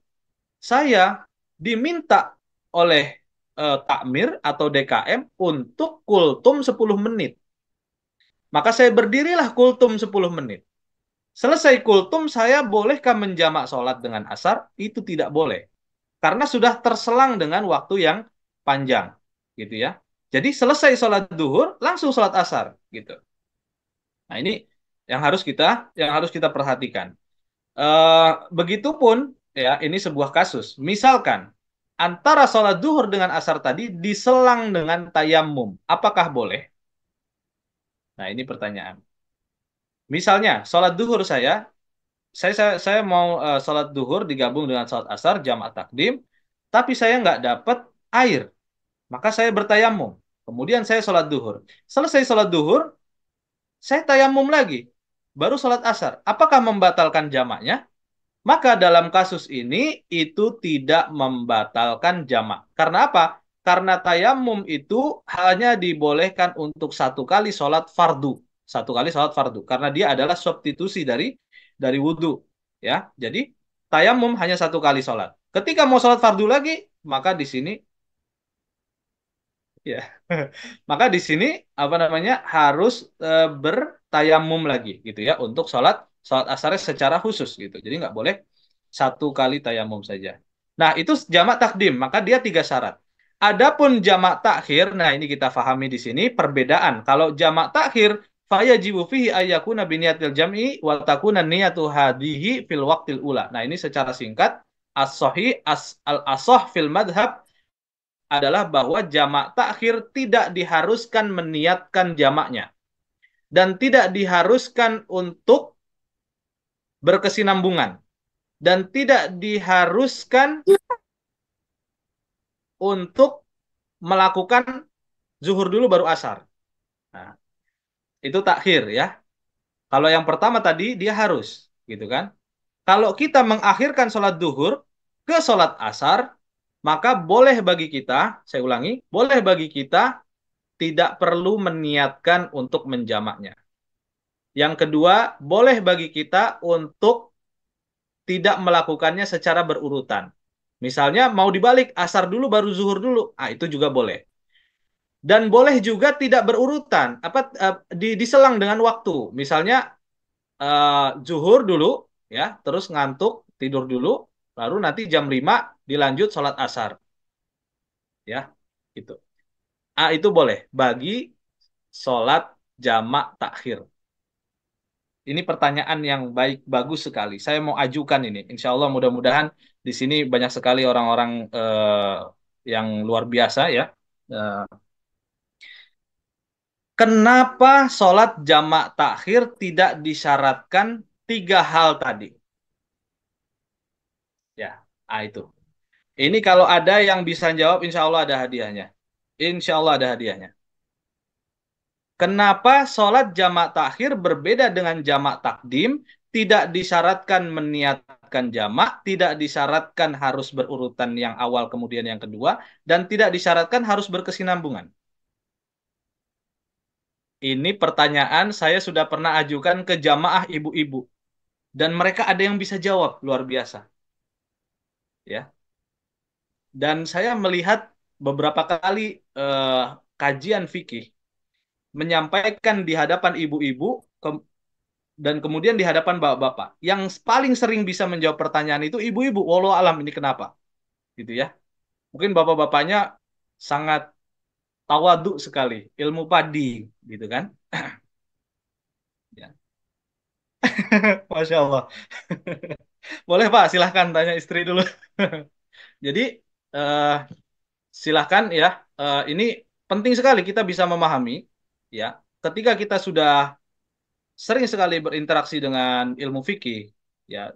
saya diminta oleh takmir atau DKM untuk kultum 10 menit. Maka saya berdirilah kultum 10 menit. Selesai kultum, saya bolehkah menjamak sholat dengan asar? Itu tidak boleh. Karena sudah terselang dengan waktu yang panjang. Gitu ya. Jadi selesai sholat zuhur, langsung sholat asar. Gitu. Nah, ini yang harus kita perhatikan. Begitupun ya, ini sebuah kasus. Misalkan antara sholat zuhur dengan asar tadi diselang dengan tayamum, apakah boleh? Nah, ini pertanyaan. Misalnya sholat zuhur saya mau sholat zuhur digabung dengan sholat asar jamaah takdim, tapi saya nggak dapat air, maka saya bertayamum. Kemudian saya sholat zuhur. Selesai sholat zuhur, saya tayamum lagi, baru sholat asar. Apakah membatalkan jamaknya? Maka dalam kasus ini itu tidak membatalkan jamak. Karena apa? Karena tayamum itu hanya dibolehkan untuk satu kali sholat fardu. Satu kali sholat fardu. Karena dia adalah substitusi dari wudhu. Ya, jadi tayamum hanya satu kali sholat. Ketika mau sholat fardu lagi, maka di sini ya, maka di sini apa namanya harus bertayamum lagi gitu ya untuk sholat sholat asarnya secara khusus gitu. Jadi nggak boleh satu kali tayamum saja. Nah itu jamak takdim, maka dia tiga syarat. Adapun jamak takhir, nah ini kita pahami di sini perbedaan. Kalau jamak takhir, fayajibu fihi ayyakuna biniyatil jam'i wa takuna niyatu hadihi fil waqtil ula. Nah ini secara singkat as-sahih al-asah fil madhab adalah bahwa jamak takhir tidak diharuskan meniatkan jamaknya dan tidak diharuskan untuk berkesinambungan dan tidak diharuskan untuk melakukan zuhur dulu baru asar. Nah, itu takhir ya. Kalau yang pertama tadi dia harus, gitu kan? Kalau kita mengakhirkan sholat duhur ke sholat asar, maka boleh bagi kita, saya ulangi, boleh bagi kita tidak perlu meniatkan untuk menjamaknya. Yang kedua, boleh bagi kita untuk tidak melakukannya secara berurutan. Misalnya mau dibalik asar dulu baru zuhur dulu, itu juga boleh. Dan boleh juga tidak berurutan, diselang dengan waktu. Misalnya zuhur dulu, ya, terus ngantuk tidur dulu, baru nanti jam 5 dilanjut sholat asar, ya, gitu. Itu boleh bagi sholat jamak takhir. Ini pertanyaan yang baik, bagus sekali. Saya mau ajukan ini. Insya Allah mudah-mudahan di sini banyak sekali orang-orang yang luar biasa ya. Eh, Kenapa sholat jamak takhir tidak disyaratkan tiga hal tadi? Ya, itu. Ini kalau ada yang bisa jawab, insya Allah ada hadiahnya. Insya Allah ada hadiahnya. Kenapa sholat jamak takhir berbeda dengan jamak takdim? Tidak disyaratkan meniatkan jamak, tidak disyaratkan harus berurutan yang awal kemudian yang kedua, dan tidak disyaratkan harus berkesinambungan. Ini pertanyaan saya sudah pernah ajukan ke jamaah ibu-ibu. Dan mereka ada yang bisa jawab, luar biasa. Ya. Dan saya melihat beberapa kali kajian fikih menyampaikan di hadapan ibu-ibu dan kemudian di hadapan bapak-bapak. Yang paling sering bisa menjawab pertanyaan itu ibu-ibu. Wallahu alam ini kenapa? Gitu ya. Mungkin bapak-bapaknya sangat tawadu sekali, ilmu padi, gitu kan? Ya. Masya Allah. Boleh Pak, silahkan tanya istri dulu. Jadi eh, silahkan ya. Ini penting sekali kita bisa memahami ya. Ketika kita sudah sering sekali berinteraksi dengan ilmu fikih, ya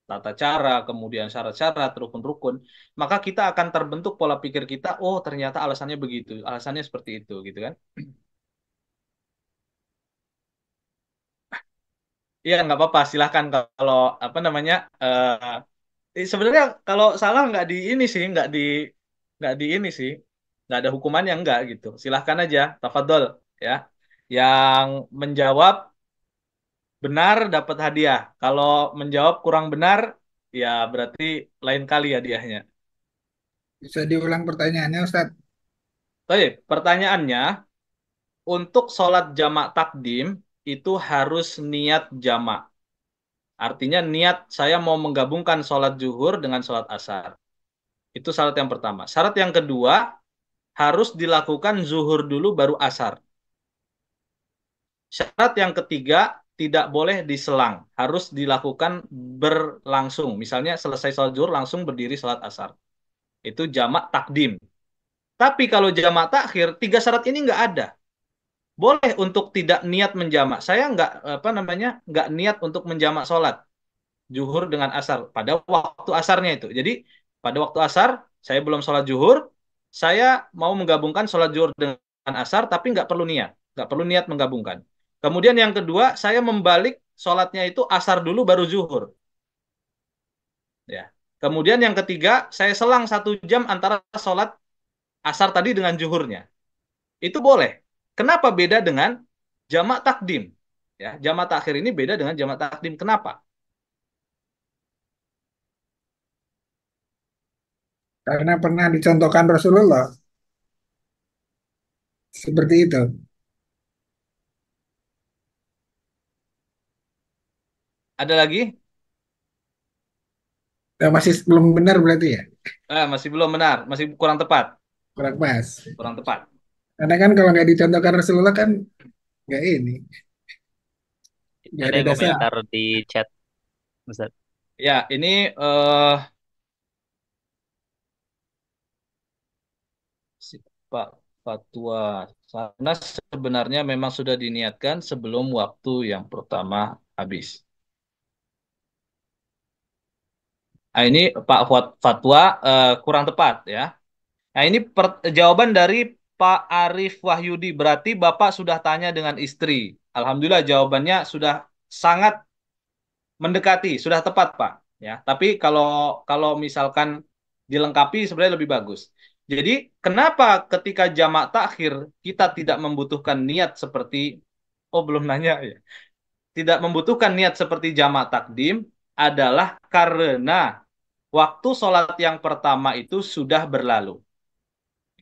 tata cara, kemudian syarat-syarat, rukun-rukun, maka kita akan terbentuk pola pikir kita, oh ternyata alasannya begitu, alasannya seperti itu, gitu kan? Iya nggak apa-apa, silahkan kalau apa namanya, sebenarnya kalau salah nggak di ini sih, nggak di ini sih, nggak ada hukumannya nggak gitu. Silahkan aja, tafadhol ya. Yang menjawab benar dapat hadiah. Kalau menjawab kurang benar, ya berarti lain kali hadiahnya. Bisa diulang pertanyaannya, Ustaz? Baik, pertanyaannya, untuk sholat jamak takdim itu harus niat jamak. Artinya niat saya mau menggabungkan sholat zuhur dengan sholat asar. Itu syarat yang pertama. Syarat yang kedua, harus dilakukan zuhur dulu baru asar. Syarat yang ketiga, tidak boleh diselang. Harus dilakukan berlangsung. Misalnya selesai sholat zuhur langsung berdiri sholat asar. Itu jamak takdim. Tapi kalau jamak takhir, tiga syarat ini nggak ada. Boleh untuk tidak niat menjamak. Saya nggak apa namanya nggak niat untuk menjamak sholat zuhur dengan asar pada waktu asarnya itu. Jadi pada waktu asar saya belum sholat zuhur, saya mau menggabungkan sholat zuhur dengan asar, tapi nggak perlu niat menggabungkan. Kemudian yang kedua, saya membalik sholatnya itu asar dulu baru zuhur. Ya. Kemudian yang ketiga, saya selang 1 jam antara sholat asar tadi dengan zuhurnya. Itu boleh. Kenapa beda dengan jamak takdim? Ya, jamak takhir ini beda dengan jamak takdim. Kenapa? Karena pernah dicontohkan Rasulullah seperti itu. Ada lagi? Masih belum benar berarti ya? Masih belum benar, masih kurang tepat. Kurang pas. Kurang tepat. Karena kan kalau nggak dicontohkan Rasulullah kan nggak ini, nggak Ada ada yang dasar. komentar di chat, Ustaz. Ya, ini Pak Fatwa. Karena sebenarnya memang sudah diniatkan sebelum waktu yang pertama habis. Ini Pak Fatwa kurang tepat ya. Nah, ini jawaban dari Pak Arif Wahyudi. Berarti Bapak sudah tanya dengan istri. Alhamdulillah jawabannya sudah sangat mendekati, sudah tepat, Pak. Ya, tapi kalau kalau misalkan dilengkapi sebenarnya lebih bagus. Jadi, kenapa ketika jamak takhir kita tidak membutuhkan niat seperti belum nanya ya. Tidak membutuhkan niat seperti jamak takdim adalah karena waktu sholat yang pertama itu sudah berlalu.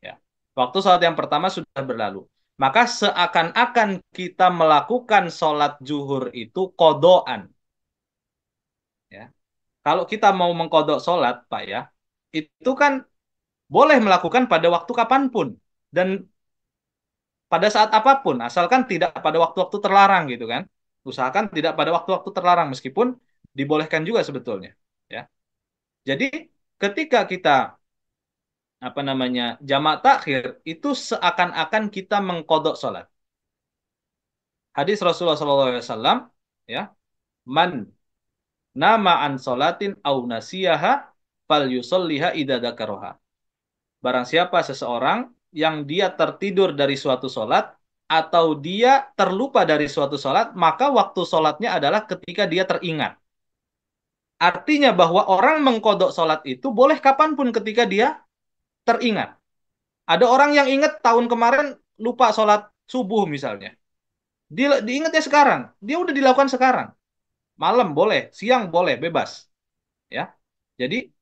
Ya. Waktu sholat yang pertama sudah berlalu. Maka seakan-akan kita melakukan sholat zuhur itu kodoan. Ya. Kalau kita mau mengkodok sholat, Pak ya, itu kan boleh melakukan pada waktu kapanpun. Dan pada saat apapun, asalkan tidak pada waktu-waktu terlarang gitu kan. Usahakan tidak pada waktu-waktu terlarang, meskipun dibolehkan juga sebetulnya. Ya. Jadi ketika kita jamak takhir itu seakan-akan kita mengkodok sholat. Hadis Rasulullah SAW, ya, man nama an sholatin au nasiyaha fal yusolliha idza dzakaraha. Barang siapa seseorang yang dia tertidur dari suatu sholat atau dia terlupa dari suatu sholat, maka waktu sholatnya adalah ketika dia teringat. Artinya bahwa orang mengkodok sholat itu boleh kapanpun ketika dia teringat. Ada orang yang ingat tahun kemarin lupa sholat subuh misalnya. Diingatnya sekarang. Dia udah dilakukan sekarang. Malam boleh, siang boleh, bebas. Ya. Jadi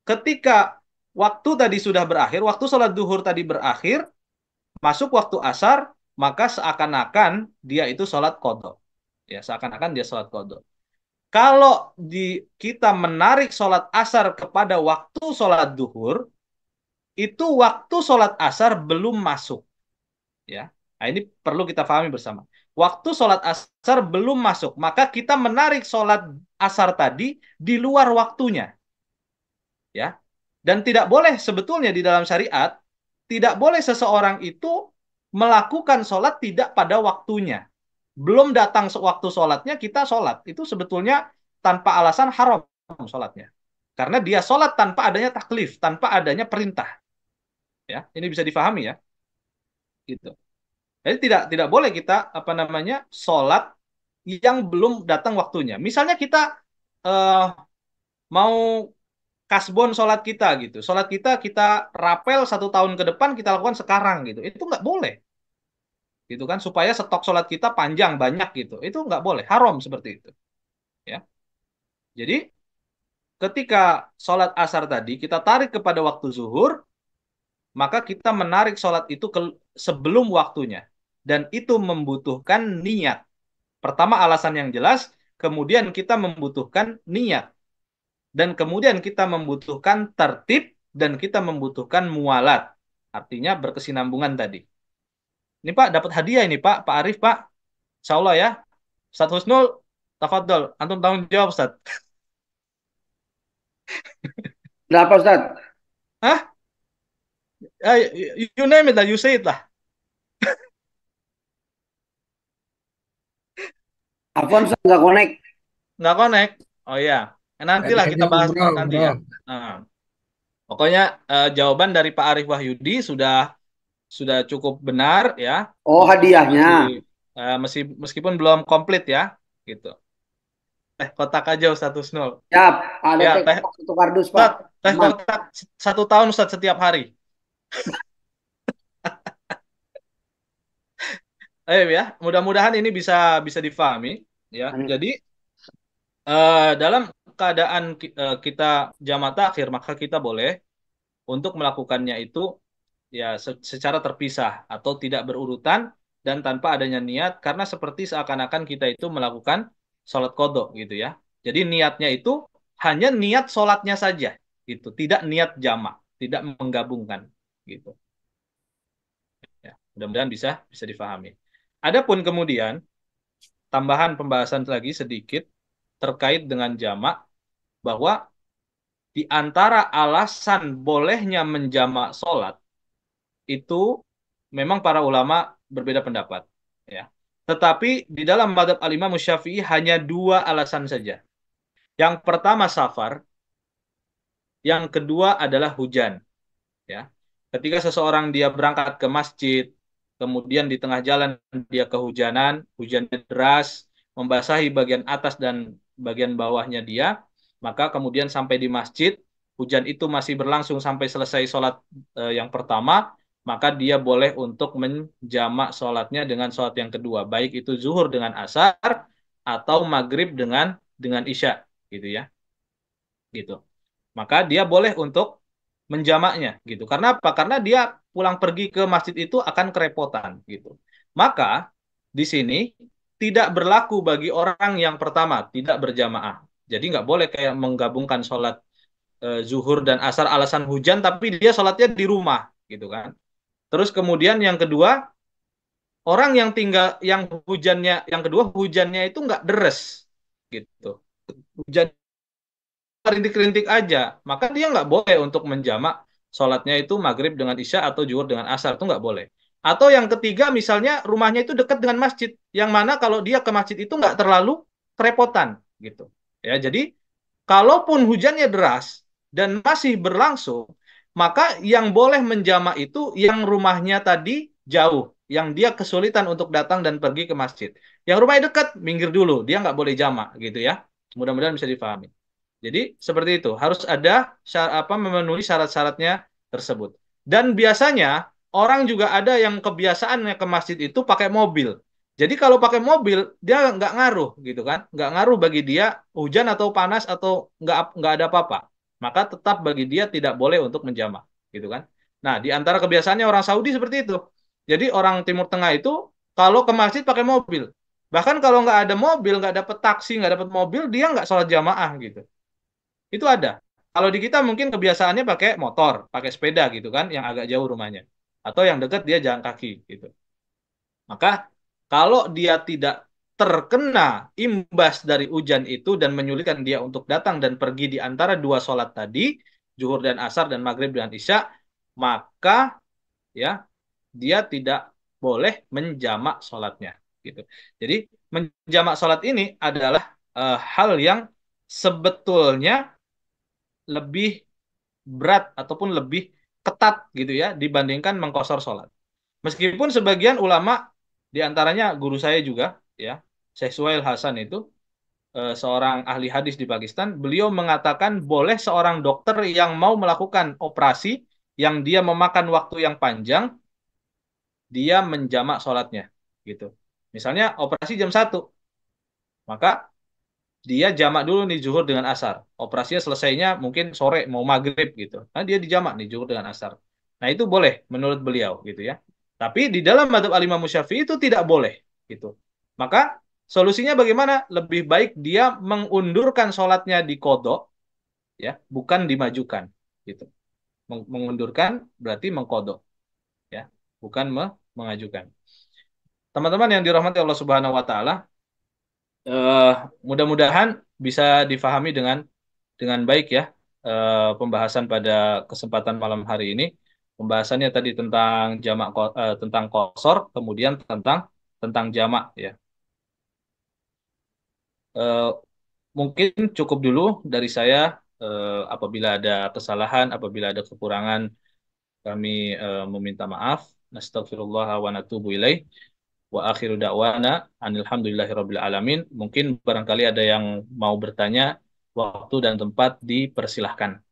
ketika waktu tadi sudah berakhir, waktu sholat duhur tadi berakhir, masuk waktu asar, maka seakan-akan dia itu sholat qadha. Ya, seakan-akan dia sholat qadha. Kalau kita menarik sholat asar kepada waktu sholat duhur, itu waktu sholat asar belum masuk. Ya, nah, ini perlu kita pahami bersama. Waktu sholat asar belum masuk, maka kita menarik sholat asar tadi di luar waktunya. Ya, dan tidak boleh sebetulnya di dalam syariat, tidak boleh seseorang itu melakukan sholat tidak pada waktunya. Belum datang waktu sholatnya, kita sholat. Itu sebetulnya tanpa alasan haram sholatnya. Karena dia sholat tanpa adanya taklif, tanpa adanya perintah. Ya, ini bisa difahami ya. Gitu. Jadi tidak boleh kita sholat yang belum datang waktunya. Misalnya kita mau kasbon sholat kita gitu. Sholat kita rapel 1 tahun ke depan kita lakukan sekarang gitu. Itu nggak boleh. Gitu kan, supaya stok sholat kita panjang, banyak gitu. Itu nggak boleh. Haram seperti itu. Ya. Jadi ketika sholat asar tadi kita tarik kepada waktu zuhur, maka kita menarik sholat itu sebelum waktunya. Dan itu membutuhkan niat. Pertama alasan yang jelas, kemudian kita membutuhkan niat. Dan kemudian kita membutuhkan tertib, dan kita membutuhkan mualat. Artinya berkesinambungan tadi. Ini Pak, dapat hadiah ini Pak, Pak Arif Pak. Insya Allah ya. Ustaz Husnul, tafadhol. Antum tanggung jawab Ustaz. Berapa Ustaz? Hah? You name it lah, you say it lah. Afwan Ustaz, nggak connect. Nggak connect? Oh iya. Nantilah kita bahas nanti ya. Nah, pokoknya jawaban dari Pak Arif Wahyudi sudah cukup benar ya. Oh, hadiahnya. Meskipun belum komplit ya, gitu. Teh kotak aja Ustaz Husnul. Siap, ada Ya, teh kotak satu kardus Pak. Teh kotak 1 tahun Ustaz setiap hari. Ya, mudah-mudahan ini bisa difahami ya. Amin. Jadi dalam keadaan kita jamak takhir, maka kita boleh untuk melakukannya itu ya secara terpisah atau tidak berurutan dan tanpa adanya niat, karena seperti seakan-akan kita itu melakukan sholat qadha gitu ya. Jadi niatnya itu hanya niat sholatnya saja gitu, tidak niat jamak, tidak menggabungkan gitu. Ya, mudah-mudahan bisa difahami. Adapun kemudian tambahan pembahasan lagi sedikit terkait dengan jamak, bahwa di antara alasan bolehnya menjamak sholat itu memang para ulama berbeda pendapat. Ya. Tetapi di dalam mazhab al-Imam Syafi'i hanya 2 alasan saja. Yang pertama safar, yang kedua adalah hujan. Ya. ketika seseorang dia berangkat ke masjid, kemudian di tengah jalan dia kehujanan, hujannya deras, membasahi bagian atas dan bagian bawahnya dia, maka kemudian sampai di masjid, hujan itu masih berlangsung sampai selesai sholat yang pertama, maka dia boleh untuk menjamak sholatnya dengan sholat yang kedua, baik itu zuhur dengan asar atau maghrib dengan isya, gitu ya, gitu. Maka dia boleh untuk menjamaknya gitu. Karena apa? Karena dia pulang pergi ke masjid itu akan kerepotan gitu. Maka di sini tidak berlaku bagi orang yang pertama tidak berjamaah. Jadi nggak boleh kayak menggabungkan sholat zuhur dan asar alasan hujan, tapi dia sholatnya di rumah gitu kan. Terus kemudian yang kedua, orang yang tinggal yang kedua hujannya itu nggak deres gitu. Hujan rintik-rintik aja, maka dia nggak boleh untuk menjamak sholatnya itu maghrib dengan isya atau zuhur dengan asar, itu nggak boleh. Atau yang ketiga, misalnya rumahnya itu dekat dengan masjid, yang mana kalau dia ke masjid itu nggak terlalu kerepotan gitu. Ya, jadi kalaupun hujannya deras dan masih berlangsung, maka yang boleh menjamak itu yang rumahnya tadi jauh, yang dia kesulitan untuk datang dan pergi ke masjid. Yang rumahnya dekat, minggir dulu, dia nggak boleh jamak gitu ya. Mudah-mudahan bisa difahami. Jadi seperti itu, harus ada memenuhi syarat-syaratnya tersebut. Dan biasanya orang juga ada yang kebiasaannya ke masjid itu pakai mobil. Jadi kalau pakai mobil dia nggak ngaruh gitu kan, nggak ngaruh bagi dia hujan atau panas atau nggak ada apa-apa. Maka tetap bagi dia tidak boleh untuk menjamak gitu kan. Nah di antara kebiasaannya orang Saudi seperti itu. Jadi orang Timur Tengah itu kalau ke masjid pakai mobil. Bahkan kalau nggak ada mobil, nggak dapat taksi, nggak dapat mobil, dia nggak sholat jamaah gitu. Itu ada. Kalau di kita mungkin kebiasaannya pakai motor, pakai sepeda gitu kan, yang agak jauh rumahnya. Atau yang dekat dia jalan kaki gitu. Maka kalau dia tidak terkena imbas dari hujan itu dan menyulitkan dia untuk datang dan pergi di antara dua sholat tadi, zuhur dan asar dan maghrib dan isya, maka ya dia tidak boleh menjamak sholatnya gitu. Jadi menjamak sholat ini adalah hal yang sebetulnya lebih berat ataupun lebih ketat gitu ya dibandingkan mengkosor sholat. Meskipun sebagian ulama diantaranya guru saya juga ya Syekh Suhail Hasan itu seorang ahli hadis di Pakistan, beliau mengatakan boleh seorang dokter yang mau melakukan operasi yang dia memakan waktu yang panjang, dia menjamak sholatnya gitu. Misalnya operasi jam 1, maka dia jamak dulu nih zuhur dengan asar. Operasinya selesainya mungkin sore mau maghrib gitu. Nah dia dijamak nih zuhur dengan asar. Nah itu boleh menurut beliau gitu ya. Tapi di dalam madzhab Al-Imam Syafi'i itu tidak boleh gitu. Maka solusinya bagaimana? Lebih baik dia mengundurkan sholatnya di kodok ya, bukan dimajukan gitu. Mengundurkan berarti mengkodok ya, bukan mengajukan. Teman-teman yang dirahmati Allah Subhanahu Wa Taala, eh, mudah-mudahan bisa difahami dengan baik ya pembahasan pada kesempatan malam hari ini. Pembahasannya tadi tentang tentang qasar, kemudian tentang jamak ya. Eh, Mungkin cukup dulu dari saya. Apabila ada kesalahan, apabila ada kekurangan, kami meminta maaf. Nastagfirullah wa natubu ilaih. Wa akhiru da'wana anilhamdulillahirabbil alamin. Mungkin barangkali ada yang mau bertanya, waktu dan tempat dipersilahkan.